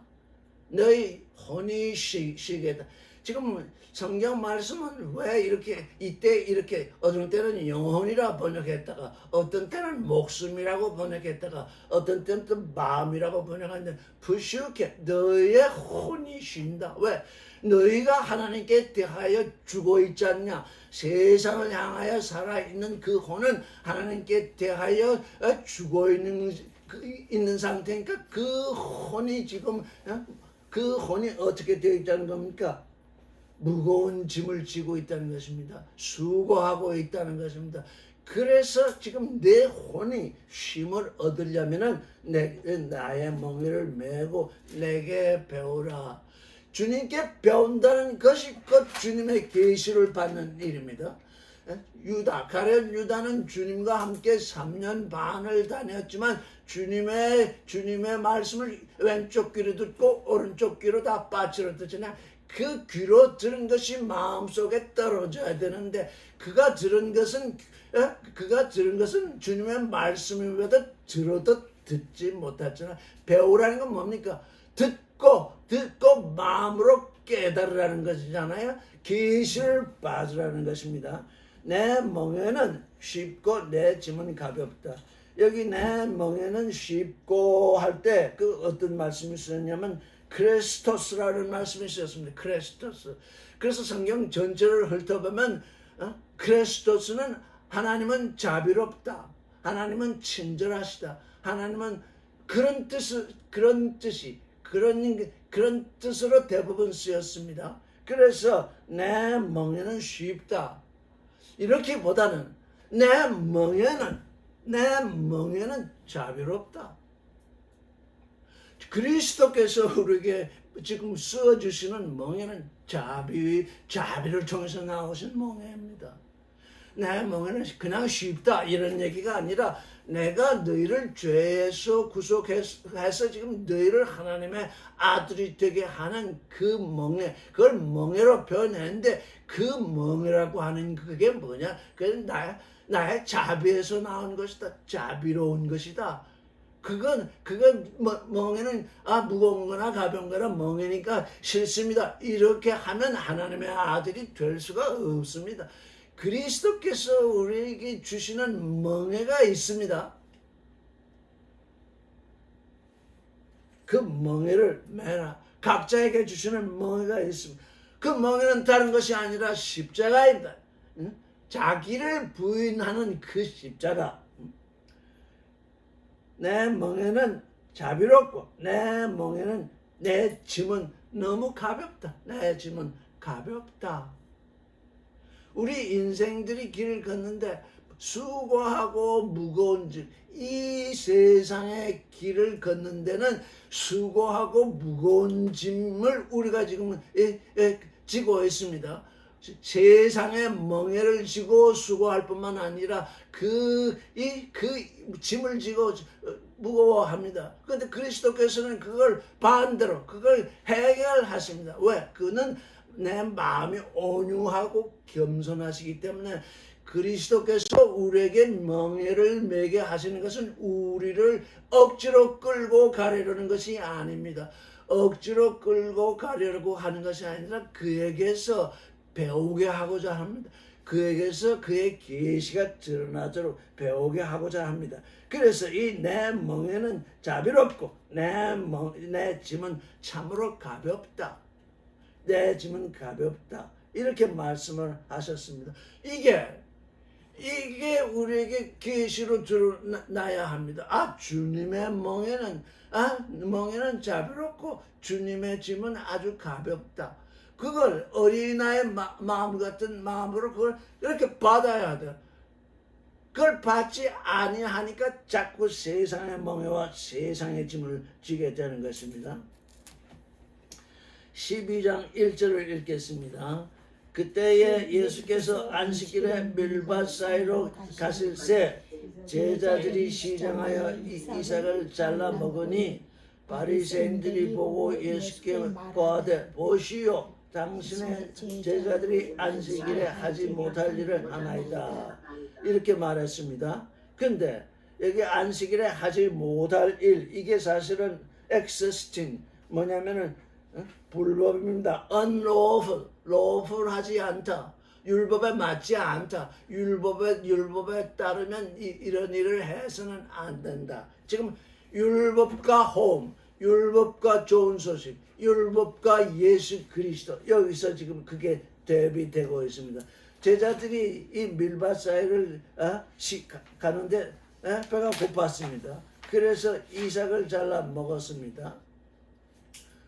너희 혼이 쉬겠다. 지금 성경 말씀은 왜 이렇게 이때 이렇게 어떤 때는 영혼이라 번역했다가 어떤 때는 목숨이라고 번역했다가 어떤 때는 또 마음이라고 번역하는데 부시게 너희의 혼이 쉰다. 왜? 너희가 하나님께 대하여 죽어 있지 않냐? 세상을 향하여 살아있는 그 혼은 하나님께 대하여 죽어 있는 상태니까 그 혼이 지금 그 혼이 어떻게 되어 있다는 겁니까? 무거운 짐을 지고 있다는 것입니다. 수고하고 있다는 것입니다. 그래서 지금 내 혼이 쉼을 얻으려면은 나의 멍에를 메고 내게 배우라. 주님께 배운다는 것이 곧 주님의 계시를 받는 일입니다. 가룟 유다는 주님과 함께 3년 반을 다녔지만 주님의 말씀을 왼쪽 귀로 듣고 오른쪽 귀로 다 빠뜨렸잖아요. 그 귀로 들은 것이 마음속에 떨어져야 되는데 그가 들은 것은 주님의 말씀이거든 들어도 듣지 못하잖아. 배우라는 건 뭡니까? 듣고 마음으로 깨달으라는 것이잖아요. 계시를 받으라는 것입니다. 내 멍에는 쉽고 내 짐은 가볍다. 여기 내 멍에는 쉽고 할 때 그 어떤 말씀이 쓰였냐면 크레스토스라는 말씀이 쓰였습니다. 크레스토스. 그래서 성경 전체를 훑어보면 크레스토스는 하나님은 자비롭다. 하나님은 친절하시다. 하나님은 그런 뜻으로 대부분 쓰였습니다. 그래서 내 멍에는 쉽다. 이렇게보다는 내 멍에는 자비롭다. 그리스도께서 우리에게 지금 써주시는 멍에는 자비를 통해서 나오신 멍에입니다. 내 멍에는 그냥 쉽다 이런 얘기가 아니라 내가 너희를 죄에서 구속해서 지금 너희를 하나님의 아들이 되게 하는 그 멍에, 그걸 멍에로 표현했는데 그 멍에라고 하는 그게 뭐냐? 그건 나의 자비에서 나온 것이다. 자비로운 것이다. 그건 멍에는 무거운 거나 가벼운 거나 멍에니까 싫습니다. 이렇게 하면 하나님의 아들이 될 수가 없습니다. 그리스도께서 우리에게 주시는 멍에가 있습니다. 그 멍에를 매라. 각자에게 주시는 멍에가 있습니다. 그 멍에는 다른 것이 아니라 십자가입니다. 자기를 부인하는 그 십자가. 내 멍에는 자비롭고 내 짐은 너무 가볍다. 내 짐은 가볍다. 우리 인생들이 길을 걷는데 수고하고 무거운 짐, 이 세상의 길을 걷는 데는 수고하고 무거운 짐을 우리가 지금 지고 있습니다. 세상의 멍에를 지고 수고할 뿐만 아니라 그 짐을 지고 무거워합니다. 그런데 그리스도께서는 그걸 반대로 그걸 해결하십니다. 왜? 그는 내 마음이 온유하고 겸손하시기 때문에 그리스도께서 우리에게 멍에를 매게 하시는 것은 우리를 억지로 끌고 가려는 것이 아닙니다. 억지로 끌고 가려고 하는 것이 아니라 그에게서 배우게 하고자 합니다. 그에게서 그의 계시가 드러나도록 배우게 하고자 합니다. 그래서 이 내 멍에는 자비롭고 내 짐은 참으로 가볍다. 내 짐은 가볍다. 이렇게 말씀을 하셨습니다. 이게 우리에게 계시로 드러나야 합니다. 주님의 멍에는 자비롭고 주님의 짐은 아주 가볍다. 그걸 어린아이의 마음 같은 마음으로 그걸 이렇게 받아야 돼. 그걸 받지 아니하니까 자꾸 세상의 멍에와 세상의 짐을 지게 되는 것입니다. 12장 1절을 읽겠습니다. 그때에 예수께서 안식일에 밀밭 사이로 가실새 제자들이 시장하여 이삭을 잘라 먹으니 바리새인들이 보고 예수께 고하되 보시오 당신의 제자들이 안식일에 하지 못할 일을 하나이다 이렇게 말했습니다. 근데 여기 안식일에 하지 못할 일 이게 사실은 existing 뭐냐면은 불법입니다. unlawful lawful하지 않다. 율법에 맞지 않다. 율법에 따르면 이런 일을 해서는 안 된다. 지금 율법과 홈, 율법과 좋은 소식, 율법과 예수 그리스도 여기서 지금 그게 대비되고 있습니다. 제자들이 이 밀밭 사이를 가는데 배가 고팠습니다. 그래서 이삭을 잘라 먹었습니다.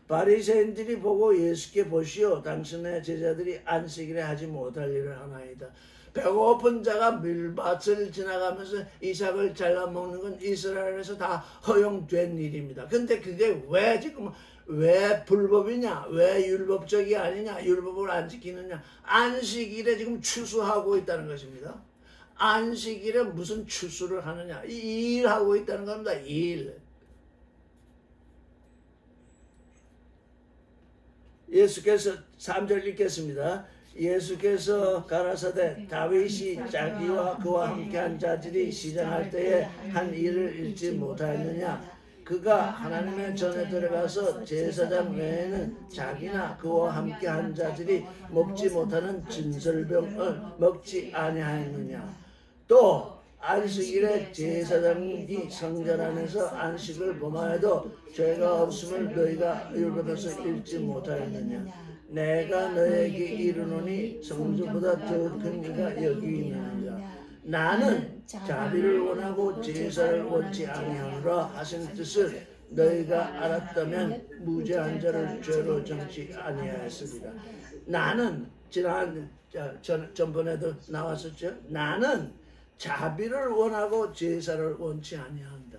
바리새인들이 보고 예수께 보시오 당신의 제자들이 안식일에 하지 못할 일을 하나이다. 배고픈 자가 밀밭을 지나가면서 이삭을 잘라 먹는 건 이스라엘에서 다 허용된 일입니다. 근데 그게 왜 불법이냐? 왜 율법적이 아니냐? 율법을 안 지키느냐? 안식일에 지금 추수하고 있다는 것입니다. 안식일에 무슨 추수를 하느냐? 일하고 있다는 겁니다. 일. 예수께서 3절 읽겠습니다. 예수께서 가라사대 다윗이 자기와 그와 함께한 자들이 시장할 때에 한 일을 잃지 못하였느냐 그가 하나님의 전에 들어가서 제사장 외에는 자기나 그와 함께한 자들이 먹지 못하는 진설병을 먹지 아니하였느냐 또 안식일에 제사장이 성전 안에서 안식을 범하여도 죄가 없음을 너희가 율법에서 읽지 못하였느냐 내가 너에게 이르노니 성전보다 더 큰 이가 여기 있느니라 나는 자비를 원하고 제사를 원치 아니하노라 하신 뜻을 너희가 알았다면 무죄한 자를 죄로 정치 아니하였으리라 나는 전번에도 나왔었죠. 나는 자비를 원하고 제사를 원치 아니한다.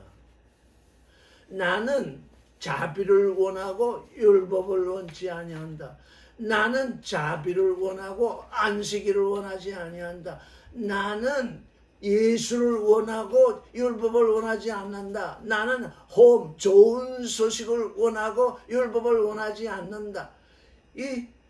나는 자비를 원하고 율법을 원치 아니한다. 나는 자비를 원하고 안식일을 원하지 아니한다. 나는 예수를 원하고 율법을 원하지 않는다. 나는 좋은 소식을 원하고 율법을 원하지 않는다.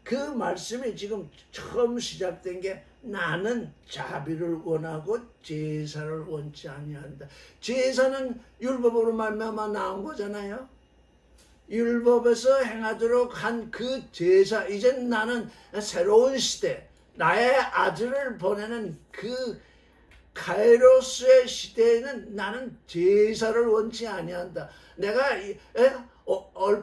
그 말씀이 지금 처음 시작된 게 나는 자비를 원하고 제사를 원치 아니한다. 제사는 율법으로 말미암아 나온 거잖아요. 율법에서 행하도록 한 그 제사 이제 나는 새로운 시대 나의 아들을 보내는 그 카이로스의 시대에는 나는 제사를 원치 아니한다. 내가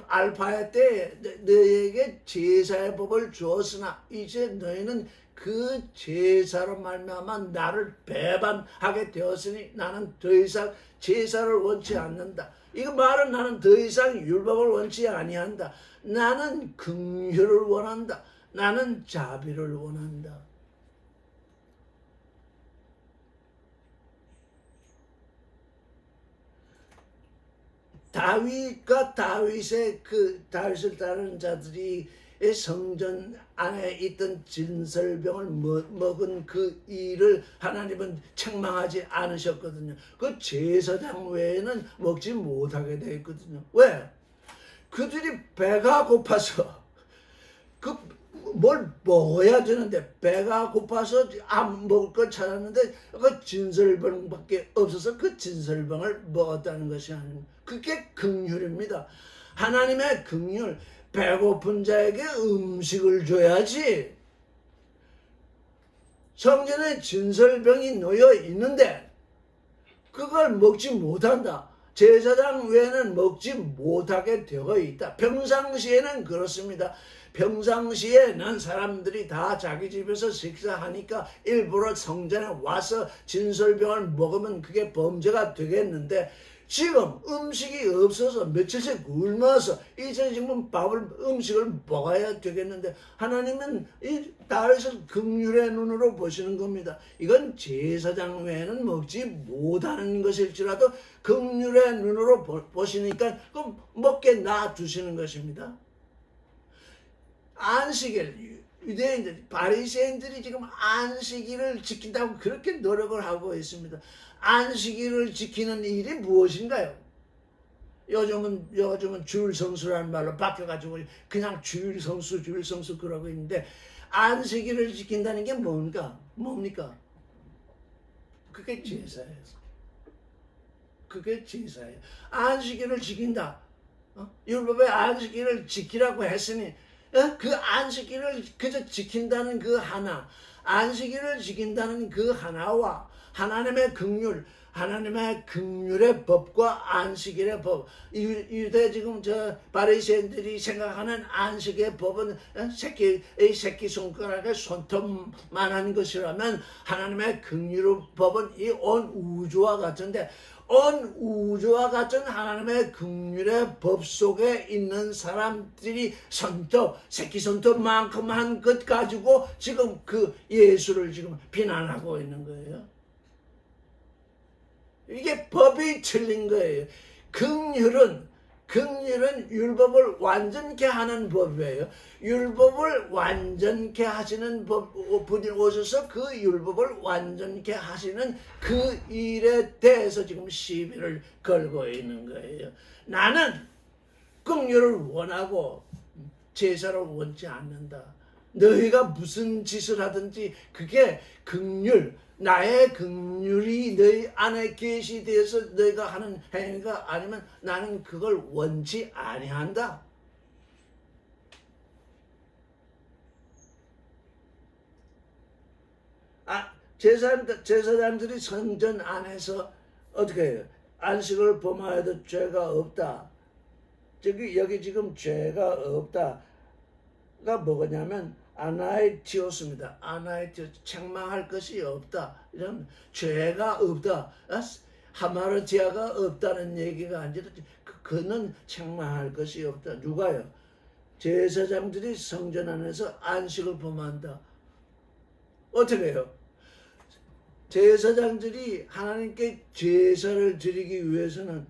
알파야 때 너에게 제사의 법을 주었으나 이제 너희는 그 제사로 말미암아 나를 배반하게 되었으니 나는 더 이상 제사를 원치 않는다. 이거 말은 나는 더 이상 율법을 원치 아니한다. 나는 긍휼을 원한다. 나는 자비를 원한다. 다윗과 다윗을 따르는 자들이 성전 안에 있던 진설병을 먹은 그 일을 하나님은 책망하지 않으셨거든요. 그 제사장 외에는 먹지 못하게 되어 있거든요. 왜? 그들이 배가 고파서 뭘 먹어야 되는데 배가 고파서 안 먹을 걸 찾았는데 그 진설병밖에 없어서 그 진설병을 먹었다는 것이 아닙니다. 그게 긍휼입니다. 하나님의 긍휼. 배고픈 자에게 음식을 줘야지. 성전에 진설병이 놓여 있는데 그걸 먹지 못한다. 제사장 외에는 먹지 못하게 되어 있다. 평상시에는 그렇습니다. 평상시에는 사람들이 다 자기 집에서 식사하니까 일부러 성전에 와서 진설병을 먹으면 그게 범죄가 되겠는데 지금 음식이 없어서 며칠째 굶어서 이제 지금 음식을 먹어야 되겠는데 하나님은 이 땅에서 긍휼의 눈으로 보시는 겁니다. 이건 제사장 외에는 먹지 못하는 것일지라도 긍휼의 눈으로 보시니까 그럼 먹게 놔두시는 것입니다. 안식일 유대인들 바리새인들이 지금 안식일을 지킨다고 그렇게 노력을 하고 있습니다. 안식일을 지키는 일이 무엇인가요? 요즘은 주일성수라는 말로 바뀌어가지고 그냥 주일성수 그러고 있는데 안식일을 지킨다는 게 뭡니까? 그게 제사예요. 그게 제사예요. 안식일을 지킨다. 율법의 안식일을 지키라고 했으니 그 안식일을 그저 지킨다는 그 하나, 안식일을 지킨다는 그 하나와 하나님의 긍휼의 법과 안식일의 법. 유대 지금 바리새인들이 생각하는 안식의 법은 새끼 손가락에 손톱만한 것이라면 하나님의 긍휼의 법은 이 온 우주와 같은데 온 우주와 같은 하나님의 긍휼의 법 속에 있는 사람들이 새끼 손톱만큼 한 것 가지고 지금 그 예수를 지금 비난하고 있는 거예요. 이게 법이 틀린 거예요. 긍휼은 율법을 완전케 하는 법이에요. 율법을 완전케 하시는 분이 오셔서 그 율법을 완전케 하시는 그 일에 대해서 지금 시비를 걸고 있는 거예요. 나는 긍휼을 원하고 제사를 원치 않는다. 너희가 무슨 짓을 하든지 그게 나의 긍휼이 너희 안에 계시되어서 너희가 하는 행위가 아니면 나는 그걸 원치 아니한다. 제사장들이 성전 안에서 어떻게 해요? 안식을 범하여도 죄가 없다. 여기 지금 죄가 없다가 뭐냐면 아나이티오스입니다. 아나이티오스, 책망할 것이 없다. 이런 죄가 없다. 하마르티아가 없다는 얘기가 아니라 그는 책망할 것이 없다. 누가요? 제사장들이 성전 안에서 안식을 범한다. 어떻게 해요? 제사장들이 하나님께 제사를 드리기 위해서는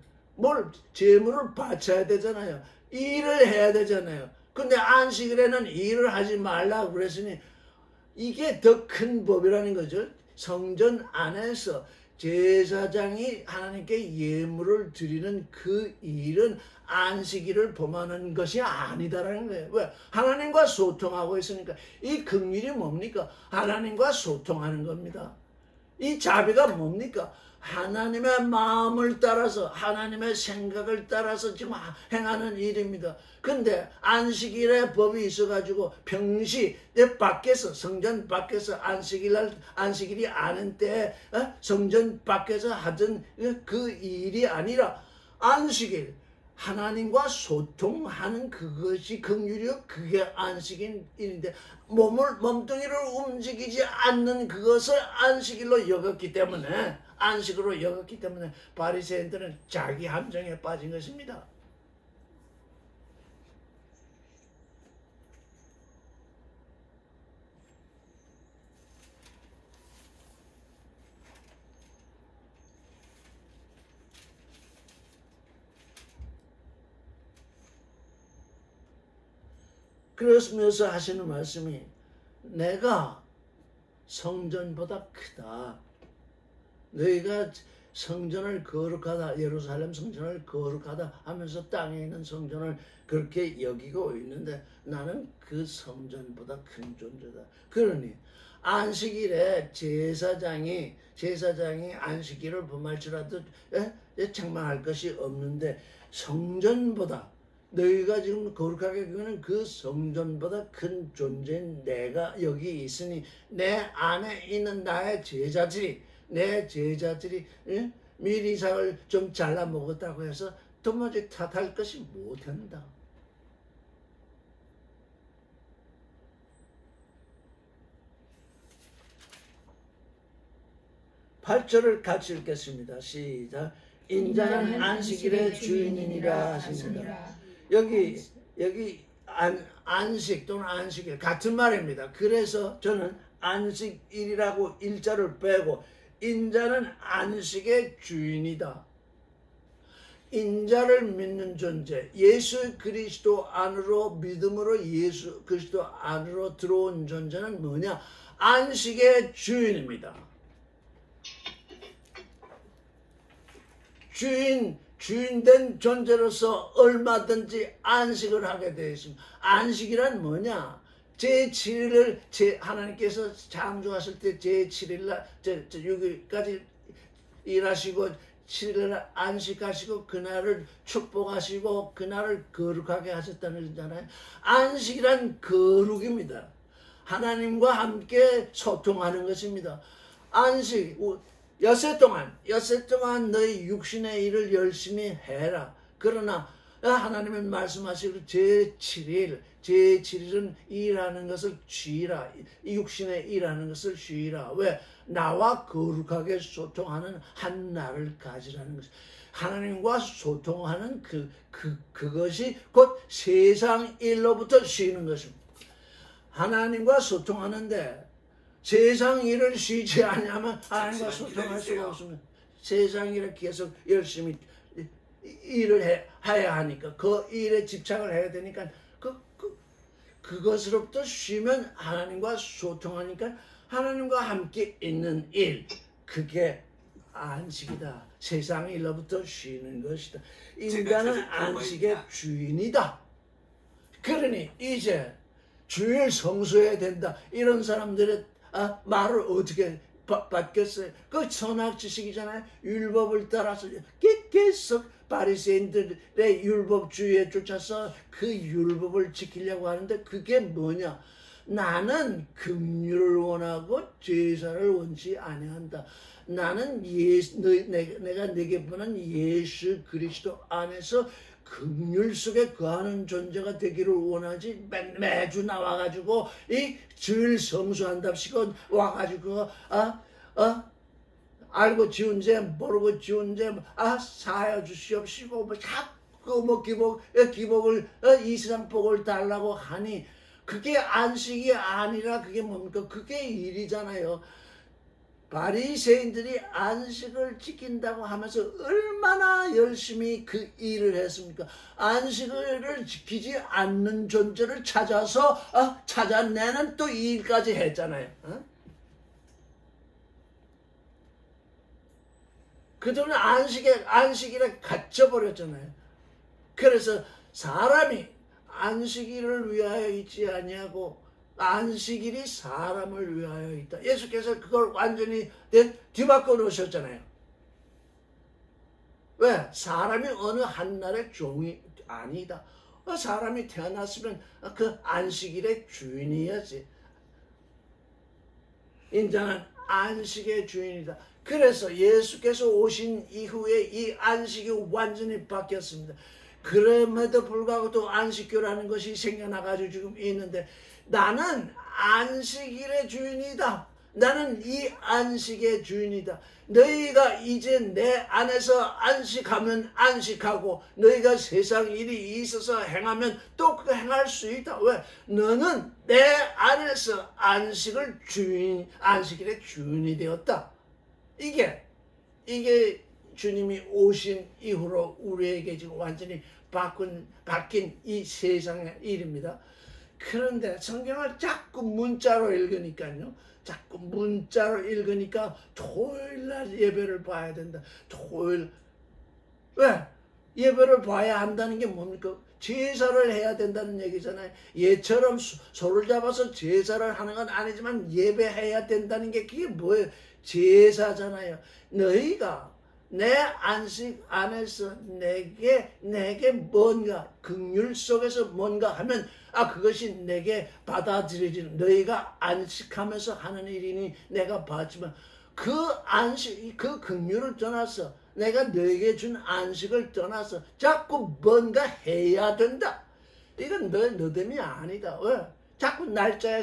제물을 바쳐야 되잖아요. 일을 해야 되잖아요. 근데 안식일에는 일을 하지 말라고 그랬으니 이게 더 큰 법이라는 거죠. 성전 안에서 제사장이 하나님께 예물을 드리는 그 일은 안식일을 범하는 것이 아니다라는 거예요. 왜? 하나님과 소통하고 있으니까. 이 긍휼이 뭡니까? 하나님과 소통하는 겁니다. 이 자비가 뭡니까? 하나님의 마음을 따라서 하나님의 생각을 따라서 지금 행하는 일입니다. 근데 안식일에 법이 있어가지고 평시 밖에서 성전 밖에서 안식일이 아는 때 성전 밖에서 하던 그 일이 아니라 안식일 하나님과 소통하는 그것이 긍휼이요. 그게 안식일인데 몸뚱이를 움직이지 않는 그것을 안식일로 여겼기 때문에 안식으로 여겼기 때문에 바리새인들은 자기 함정에 빠진 것입니다. 그러면서 하시는 말씀이 내가 성전보다 크다. 너희가 성전을 거룩하다, 예루살렘 성전을 거룩하다 하면서 땅에 있는 성전을 그렇게 여기고 있는데 나는 그 성전보다 큰 존재다. 그러니 안식일에 제사장이 안식일을 범할지라도 책망할 것이 없는데 성전보다 너희가 지금 거룩하게 여기는 그 성전보다 큰 존재인 내가 여기 있으니 내 안에 있는 나의 제자들이 미리상을 좀 잘라 먹었다고 해서 도무지 탓할 것이 못한다. 8절을 같이 읽겠습니다. 시작. 인자는 안식일의 주인이니라 하십니다. 여기 안식 또는 안식일 같은 말입니다. 그래서 저는 안식일이라고 일자를 빼고 인자는 안식의 주인이다. 인자를 믿는 존재, 예수 그리스도 안으로 믿음으로 예수 그리스도 안으로 들어온 존재는 뭐냐? 안식의 주인입니다. 주인된 존재로서 얼마든지 안식을 하게 되어 있습니다. 안식이란 뭐냐? 제7일을 하나님께서 창조하실 때 제7일날 6일까지 일하시고 7일날 안식하시고 그날을 축복하시고 그날을 거룩하게 하셨다는 거잖아요. 안식이란 거룩입니다. 하나님과 함께 소통하는 것입니다. 안식, 엿새 동안 너희 육신의 일을 열심히 해라. 그러나 하나님은 말씀하시기로 제7일은 일하는 것을 쉬라. 육신의 일하는 것을 쉬라. 왜? 나와 거룩하게 소통하는 한 날을 가지라는 것이. 하나님과 소통하는 그것이 곧 세상 일로부터 쉬는 것입니다. 하나님과 소통하는데 세상 일을 쉬지 않으면 하나님과 소통할 수가 없습니다. 세상 일을 계속 열심히 일을 해야 하니까 그 일에 집착을 해야 되니까 그것으로부터 쉬면 하나님과 소통하니까 하나님과 함께 있는 일, 그게 안식이다. 세상 일로부터 쉬는 것이다. 인간은 안식의 주인이다. 그러니 이제 주일 성수해야 된다. 이런 사람들의 말을 어떻게 받겠어요? 그 선악 지식이잖아요. 율법을 따라서 계속 바리새인들의 율법주의에 쫓아서 그 율법을 지키려고 하는데 그게 뭐냐? 나는 긍휼을 원하고 제사를 원치 아니한다. 나는 내가 내게 보낸 예수 그리스도 안에서 긍휼 속에 거하는 존재가 되기를 원하지 매주 나와가지고 이 주일 성수한답시고 와가지고 알고 지은 죄 모르고 지은 죄 사하여 주시옵시고 뭐 자꾸 뭐 기복을 이 세상 복을 달라고 하니 그게 안식이 아니라 그게 뭡니까? 그게 일이잖아요. 바리새인들이 안식을 지킨다고 하면서 얼마나 열심히 그 일을 했습니까? 안식을 지키지 않는 존재를 찾아서 찾아내는 또 일까지 했잖아요. 그들은 안식일에 갇혀버렸잖아요. 그래서 사람이 안식일을 위하여 있지 아니하고 안식일이 사람을 위하여 있다. 예수께서 그걸 완전히 뒤바꿔 놓으셨잖아요. 왜? 사람이 어느 한날의 종이 아니다. 사람이 태어났으면 그 안식일의 주인이었지. 인자는 안식의 주인이다. 그래서 예수께서 오신 이후에 이 안식이 완전히 바뀌었습니다. 그럼에도 불구하고 또 안식교라는 것이 생겨나가지고 지금 있는데 나는 안식일의 주인이다. 나는 이 안식의 주인이다. 너희가 이제 내 안에서 안식하면 안식하고 너희가 세상 일이 있어서 행하면 또 그거 행할 수 있다. 왜? 너는 내 안에서 안식일의 주인이 되었다. 이게 주님이 오신 이후로 우리에게 지금 완전히 바뀐 이 세상의 일입니다. 그런데 성경을 자꾸 문자로 읽으니까요. 자꾸 문자로 읽으니까 토요일날 예배를 봐야 된다. 토요일. 왜? 예배를 봐야 한다는 게 뭡니까? 제사를 해야 된다는 얘기잖아요. 얘처럼 소를 잡아서 제사를 하는 건 아니지만 예배해야 된다는 게 그게 뭐예요? 제사잖아요. 너희가 내 안식 안에서 내게 뭔가 긍휼 속에서 뭔가 하면 그것이 내게 받아들여지는 너희가 안식하면서 하는 일이니 내가 봤지만 그 안식 그 긍휼을 떠나서 내가 너에게 준 안식을 떠나서 자꾸 뭔가 해야 된다. 이건 너됨이 아니다. 왜? 자꾸 날짜에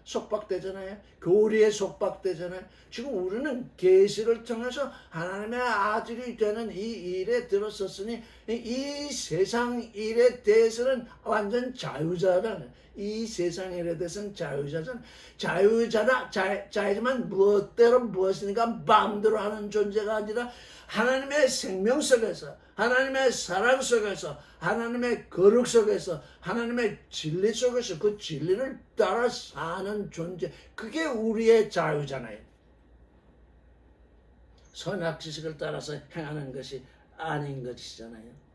속박되잖아요. 교리에 속박되잖아요. 지금 우리는 계시를 통해서 하나님의 아들이 되는 이 일에 들어섰으니 이 세상 일에 대해서는 완전 자유자라는, 이 세상 일에 대해서는 자유자잖아. 자유지만 무엇대로 무엇이니까 마음대로 하는 존재가 아니라 하나님의 생명 속에서, 하나님의 사랑 속에서, 하나님의 거룩 속에서, 하나님의 진리 속에서 그 진리를 따라 사는 존재, 그게 우리의 자유잖아요. 선악 지식을 따라서 행하는 것이 아닌 것이잖아요.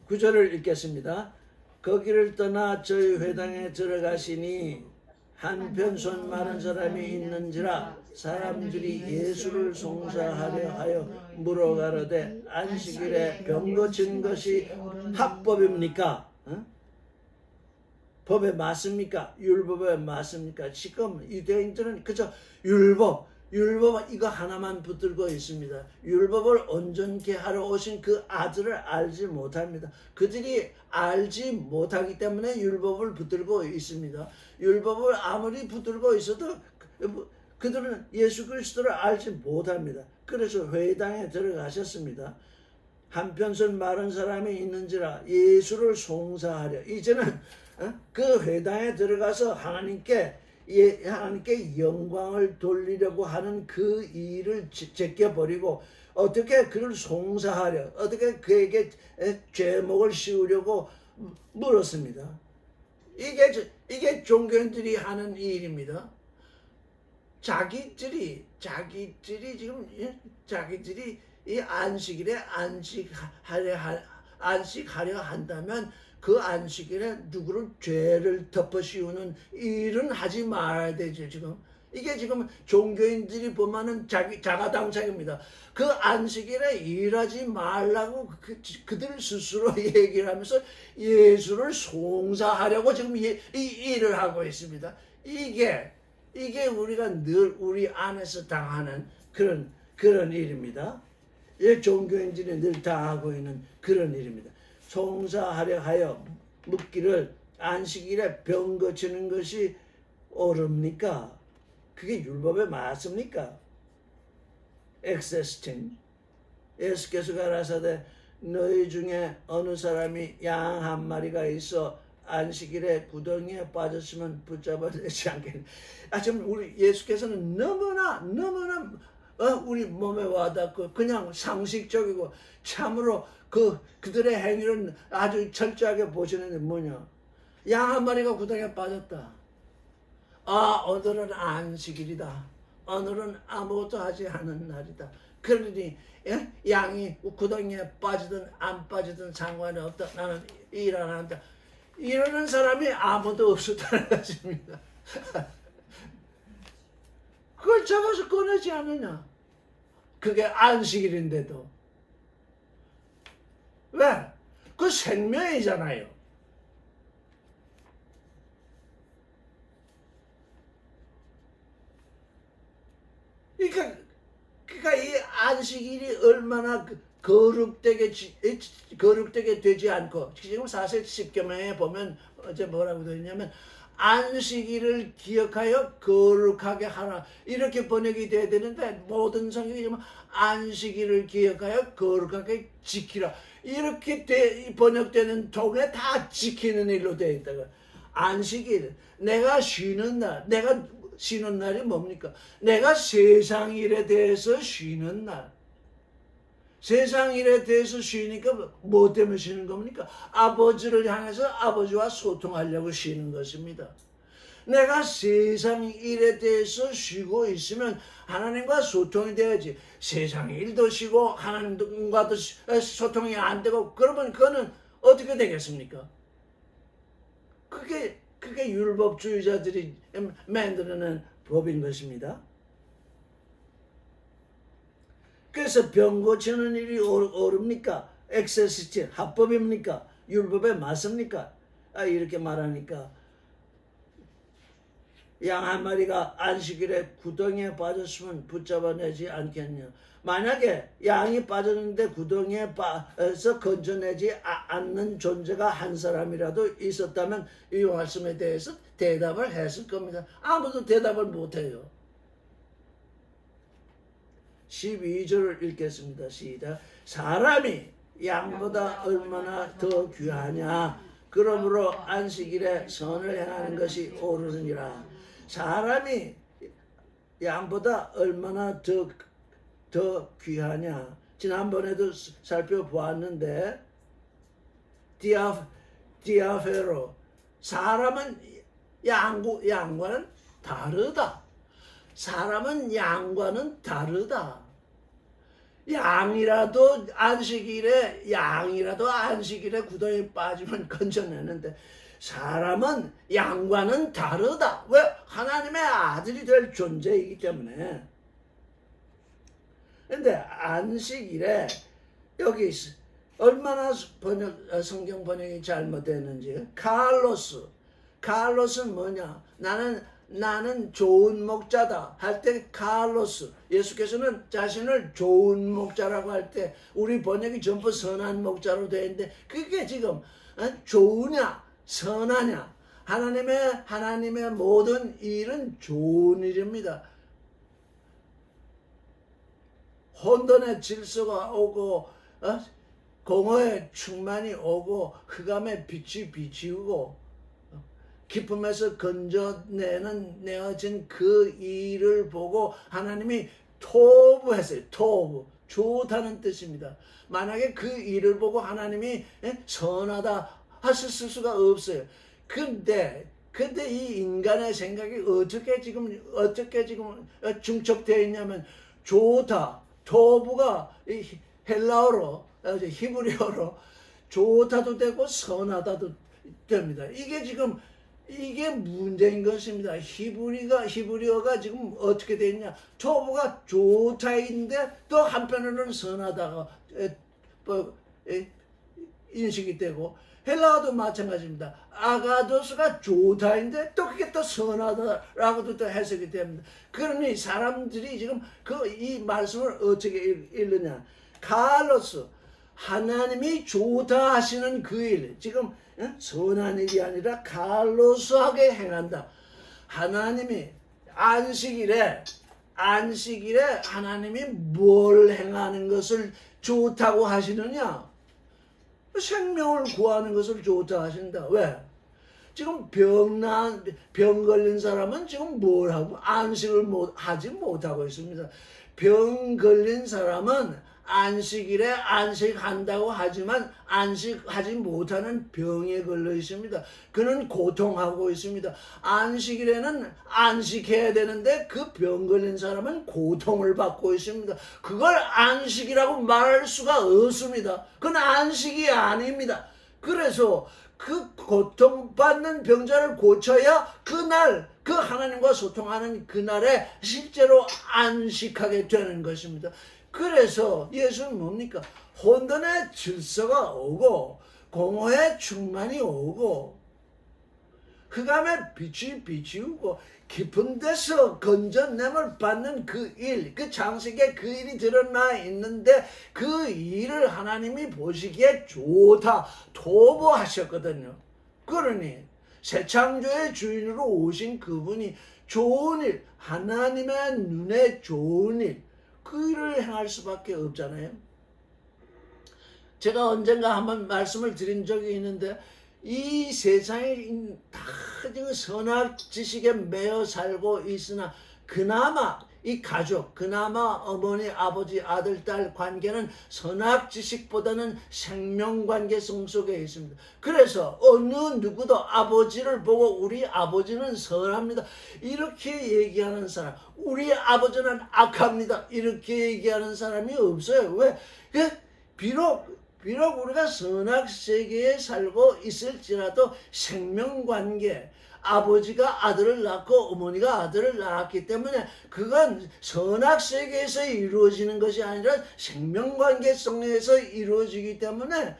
구절을 읽겠습니다. 거기를 떠나 저희 회당에 들어가시니 한편 손 마른 사람이 있는지라 사람들이 예수를 송사하려 하여 물어가로되 안식일에 병 고친 것이 합법입니까? 법에 맞습니까? 율법에 맞습니까? 지금 유대인들은 그저 율법 이거 하나만 붙들고 있습니다. 율법을 온전케 하러 오신 그 아들을 알지 못합니다. 그들이 알지 못하기 때문에 율법을 붙들고 있습니다. 율법을 아무리 붙들고 있어도 그들은 예수 그리스도를 알지 못합니다. 그래서 회당에 들어가셨습니다. 한편손 마른 사람이 있는지라 예수를 송사하려. 이제는 그 회당에 들어가서 하나님께 영광을 돌리려고 하는 그 일을 제껴버리고 어떻게 그를 송사하려, 어떻게 그에게 죄목을 씌우려고 물었습니다. 이게 종교인들이 하는 일입니다. 자기들이 이 안식일에 안식하려 한다면 그 안식일에 누구를 죄를 덮어 씌우는 일은 하지 말아야 되죠. 지금 이게 지금 종교인들이 보면은 자가당착입니다. 그 안식일에 일하지 말라고 그들 스스로 얘기를 하면서 예수를 송사하려고 지금 이 일을 하고 있습니다. 이게 우리가 늘 우리 안에서 당하는 그런 일입니다. 이 종교인들이 늘 당하고 있는 그런 일입니다. 송사하려 하여 묻기를 안식일에 병 고치는 것이 옳습니까? 그게 율법에 맞습니까? 엑세스틴 예수께서 가라사대 너희 중에 어느 사람이 양 한 마리가 있어 안식일에 구덩이에 빠졌으면 붙잡아내지 않겠니? 지금 우리 예수께서는 너무나 우리 몸에 와닿고 그냥 상식적이고 참으로 그들의 행위를 아주 철저하게 보시는데 뭐냐? 양 한 마리가 구덩이에 빠졌다. 오늘은 안식일이다. 오늘은 아무것도 하지 않은 날이다. 그러니 양이 구덩이에 빠지든 안 빠지든 상관이 없다. 나는 일 안 한다. 이러는 사람이 아무도 없었다는 것입니다. 그걸 잡아서 꺼내지 않느냐? 그게 안식일인데도. 왜? 그 생명이잖아요. 그러니까 이 안식일이 얼마나 거룩되게 되지 않고, 지금 사실 십계명에 보면 어제 뭐라고 되어 있냐면 안식일을 기억하여 거룩하게 하라 이렇게 번역이 돼야 되는데 모든 성경이 안식일을 기억하여 거룩하게 지키라 이렇게 번역되는 통에 다 지키는 일로 되어 있다가 안식일 내가 쉬는 날이 뭡니까? 내가 세상 일에 대해서 쉬는 날. 세상 일에 대해서 쉬니까 뭐 때문에 쉬는 겁니까? 아버지를 향해서 아버지와 소통하려고 쉬는 것입니다. 내가 세상 일에 대해서 쉬고 있으면 하나님과 소통이 돼야지. 세상 일도 쉬고 하나님과도 소통이 안 되고 그러면 그거는 어떻게 되겠습니까? 그게 율법주의자들이 만들어낸 법인 것입니다. 그래서 병 고치는 일이 옳습니까? 엑세시티 합법입니까? 율법에 맞습니까? 이렇게 말하니까 양 한 마리가 안식일에 구덩이에 빠졌으면 붙잡아내지 않겠냐. 만약에 양이 빠졌는데 구덩이에 빠져서 건져내지 않는 존재가 한 사람이라도 있었다면 이 말씀에 대해서 대답을 했을 겁니다. 아무도 대답을 못해요. 12절을 읽겠습니다. 시작. 사람이 양보다 얼마나 더 귀하냐. 그러므로 안식일에 선을 행하는 것이 옳으니라. 사람이 양보다 얼마나 더 귀하냐. 지난번에도 살펴보았는데 디아페로 사람은 양과는 다르다. 사람은 양과는 다르다. 양이라도 안식일에 구덩이에 빠지면 건져내는데 사람은 양과는 다르다. 왜? 하나님의 아들이 될 존재이기 때문에. 근데 안식일에 여기 얼마나 성경 번역이 잘못됐는지. 카를로스는 뭐냐? 나는 좋은 목자다 할 때 카를로스. 예수께서는 자신을 좋은 목자라고 할 때 우리 번역이 전부 선한 목자로 되어 있는데 그게 지금 좋으냐 선하냐. 하나님의 모든 일은 좋은 일입니다. 혼돈의 질서가 오고 공허의 충만이 오고 흑암의 빛이 비치우고 기쁨에서 건져내어진 그 일을 보고 하나님이 토부했어요. 토부. 좋다는 뜻입니다. 만약에 그 일을 보고 하나님이 선하다 하셨을 수가 없어요. 근데 이 인간의 생각이 어떻게 지금 중첩되어 있냐면 좋다. 토부가 헬라어로 히브리어로 좋다도 되고 선하다도 됩니다. 이게 문제인 것입니다. 히브리어가 지금 어떻게 되냐? 토부가 좋다인데 또 한편으로는 선하다가 인식이 되고 헬라어도 마찬가지입니다. 아가도스가 좋다인데 또 그게 또 선하다라고도 또 해석이 됩니다. 그러니 사람들이 지금 이 말씀을 어떻게 읽느냐? 카를로스 하나님이 좋다 하시는 그 일, 지금 선한 일이 아니라 카를로스하게 행한다. 하나님이 안식일에 하나님이 뭘 행하는 것을 좋다고 하시느냐? 생명을 구하는 것을 좋다 하신다. 왜? 지금 병 걸린 사람은 지금 뭘 하고 안식을 하지 못하고 있습니다. 병 걸린 사람은 안식일에 안식한다고 하지만 안식하지 못하는 병에 걸려 있습니다. 그는 고통하고 있습니다. 안식일에는 안식해야 되는데 그 병 걸린 사람은 고통을 받고 있습니다. 그걸 안식이라고 말할 수가 없습니다. 그건 안식이 아닙니다. 그래서 그 고통받는 병자를 고쳐야 그날 그 하나님과 소통하는 그날에 실제로 안식하게 되는 것입니다. 그래서 예수는 뭡니까? 혼돈의 질서가 오고 공허의 충만이 오고 흑암의 빛이 비치우고 깊은 데서 건져냄을 받는 그 일, 그 장식에 그 일이 드러나 있는데 그 일을 하나님이 보시기에 좋다, 도보하셨거든요. 그러니 새 창조의 주인으로 오신 그분이 좋은 일, 하나님의 눈에 좋은 일, 그 일을 행할 수밖에 없잖아요. 제가 언젠가 한번 말씀을 드린 적이 있는데 이 세상이 다 지금 선악 지식에 매여 살고 있으나 그나마 이 가족, 그나마 어머니, 아버지, 아들, 딸 관계는 선악 지식보다는 생명관계성 속에 있습니다. 그래서 어느 누구도 아버지를 보고 우리 아버지는 선합니다, 이렇게 얘기하는 사람, 우리 아버지는 악합니다, 이렇게 얘기하는 사람이 없어요. 왜? 비록 우리가 선악 세계에 살고 있을지라도 생명관계, 아버지가 아들을 낳고 어머니가 아들을 낳았기 때문에 그건 선악 세계에서 이루어지는 것이 아니라 생명관계성에서 이루어지기 때문에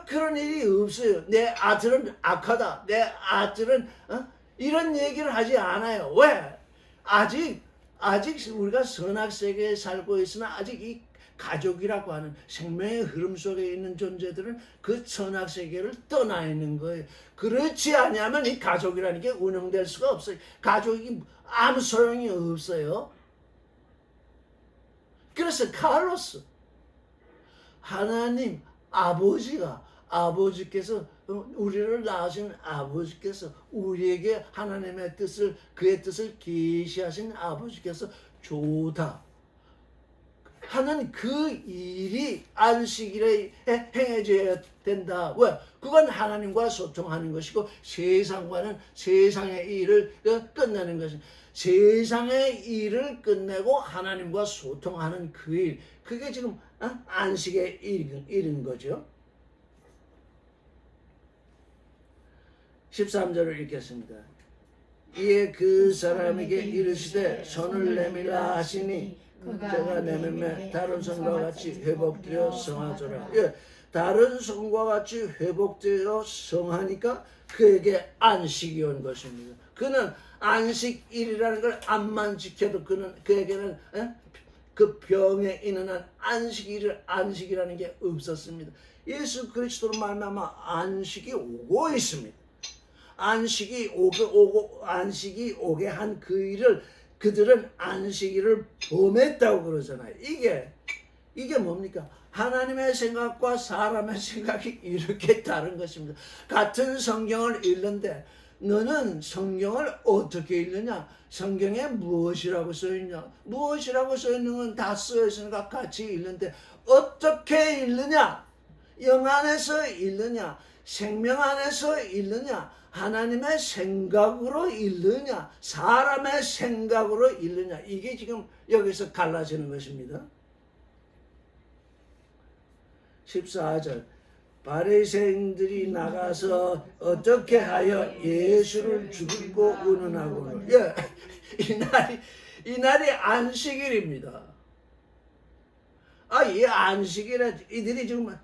그런 일이 없어요. 내 아들은 악하다, 내 아들은 이런 얘기를 하지 않아요. 왜? 아직 우리가 선악 세계에 살고 있으나 아직 이 가족이라고 하는 생명의 흐름 속에 있는 존재들은 그 선악 세계를 떠나 있는 거예요. 그렇지 않으면 이 가족이라는 게 운영될 수가 없어요. 가족이 아무 소용이 없어요. 그래서 카를로스 하나님 아버지께서 우리를 낳으신 아버지께서 우리에게 하나님의 뜻을 그의 뜻을 계시하신 아버지께서 좋다. 하는 그 일이 안식일에 행해져야 된다. 왜? 그건 하나님과 소통하는 것이고 세상의 일을 끝내는 것입니다. 세상의 일을 끝내고 하나님과 소통하는 그 일, 그게 지금 안식의 일인 거죠. 13절을 읽겠습니다. 이에 그 사람에게 이르시되 손을 내밀라 하시니 제가 내밀매 다른 성과 같이 회복되어 성하더라. 예, 다른 성과 같이 회복되어 성하니까 그에게 안식이 온 것입니다. 그는 안식일이라는 걸 암만 지켜도 그에게는 그 병에 인한 안식이라는 게 없었습니다. 예수 그리스도로 말미암아 안식이 오고 있습니다. 안식이 오게 한 그 일을 그들은 안식일을 범했다고 그러잖아요. 이게 뭡니까? 하나님의 생각과 사람의 생각이 이렇게 다른 것입니다. 같은 성경을 읽는데 너는 성경을 어떻게 읽느냐? 성경에 무엇이라고 써있냐? 무엇이라고 써있는 건 다 써있으니까 같이 읽는데 어떻게 읽느냐? 영 안에서 읽느냐? 생명 안에서 읽느냐? 하나님의 생각으로 읽느냐? 사람의 생각으로 읽느냐? 이게 지금 여기서 갈라지는 것입니다. 14절 바리새인들이 나가서 어떻게 하여 예수를 죽이고 운운하고는 이날이 안식일입니다. 이 안식일에 이들이 지금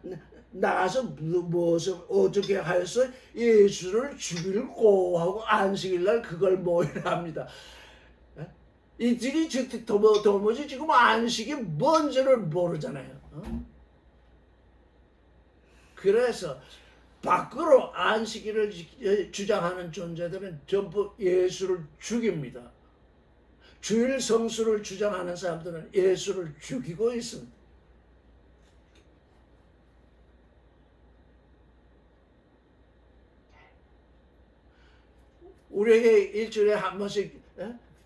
나가서 무엇을 어떻게 하여서 예수를 죽이고 하고 안식일날 그걸 모이라 합니다. 이들이 도무지 지금 안식이 뭔지를 모르잖아요. 그래서 밖으로 안식일을 주장하는 존재들은 전부 예수를 죽입니다. 주일 성수를 주장하는 사람들은 예수를 죽이고 있습니다. 우리에게 일주일에 한 번씩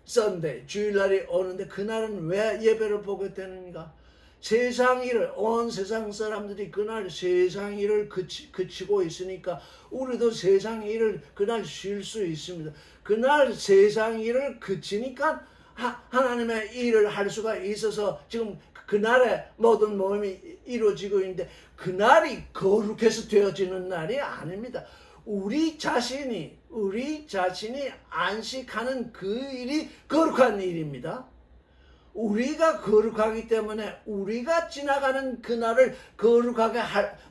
썬데이 주일날이 오는데 그날은 왜 예배를 보게 되는가? 세상 일을 온 세상 사람들이 그날 세상 일을 그치고 있으니까 우리도 세상 일을 그날 쉴 수 있습니다. 그날 세상 일을 그치니까 하나님의 일을 할 수가 있어서 지금 그날에 모든 모임이 이루어지고 있는데 그날이 거룩해서 되어지는 날이 아닙니다. 우리 자신이 안식하는 그 일이 거룩한 일입니다. 우리가 거룩하기 때문에 우리가 지나가는 그날을 거룩하게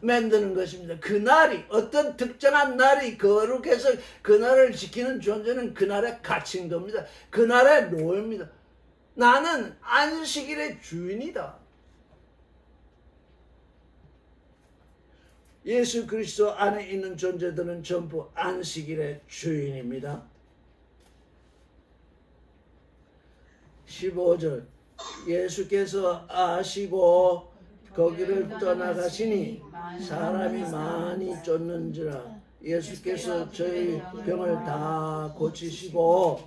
만드는 것입니다. 그날이 어떤 특정한 날이 거룩해서 그날을 지키는 존재는 그날에 갇힌 겁니다. 그날의 노예입니다. 나는 안식일의 주인이다. 예수 그리스도 안에 있는 존재들은 전부 안식일의 주인입니다. 15절 예수께서 아시고 거기를 떠나가시니 사람이 많이 쫓는지라 예수께서 저희 병을 다 고치시고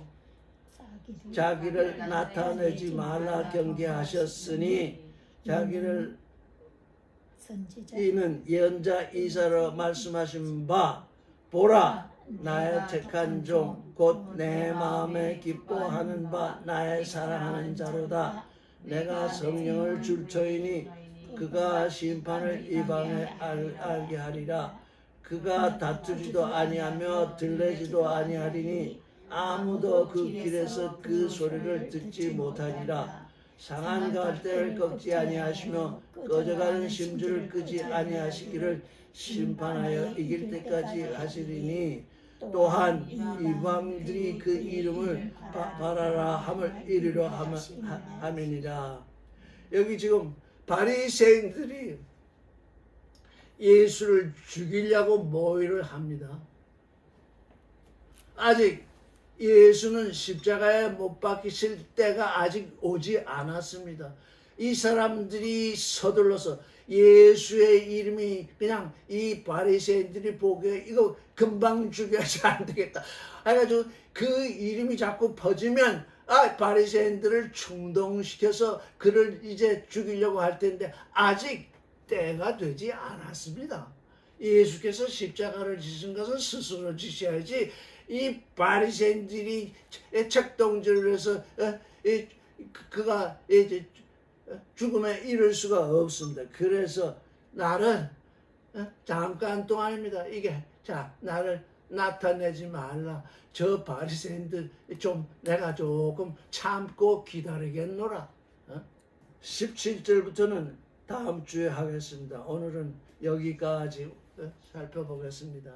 자기를 나타내지 말라 경계하셨으니 자기를 이는 예언자 이사로 말씀하신 바 보라 나의 택한 종 곧 내 마음에 기뻐하는 바 나의 사랑하는 자로다. 내가 성령을 줄 터이니 그가 심판을 이방에 알게 하리라. 그가 다투지도 아니하며 들레지도 아니하리니 아무도 그 길에서 그 소리를 듣지 못하리라. 상한 갈대를 꺾지 아니하시며 꺼져가는 심줄을 끄지 아니하시기를 심판하여 이길 때까지 하시리니 또한 이방들이 그 이름을 바라라 함을 이르려 함이니라. 여기 지금 바리새인들이 예수를 죽이려고 모의를 합니다. 아직 예수는 십자가에 못 박히실 때가 아직 오지 않았습니다. 이 사람들이 서둘러서 예수의 이름이 그냥 이 바리새인들이 보기에 이거 금방 죽여야지 안 되겠다 해가지고 그 이름이 자꾸 퍼지면 바리새인들을 충동시켜서 그를 이제 죽이려고 할 텐데 아직 때가 되지 않았습니다. 예수께서 십자가를 지신 것은 스스로 지셔야지 이 바리새인들이 책동질을 해서 그가 이제 죽음에 이를 수가 없습니다. 그래서 나를 잠깐 동안입니다. 이게 자 나를 나타내지 말라. 저 바리새인들 좀 내가 조금 참고 기다리겠노라. 17절부터는 다음 주에 하겠습니다. 오늘은 여기까지 살펴보겠습니다.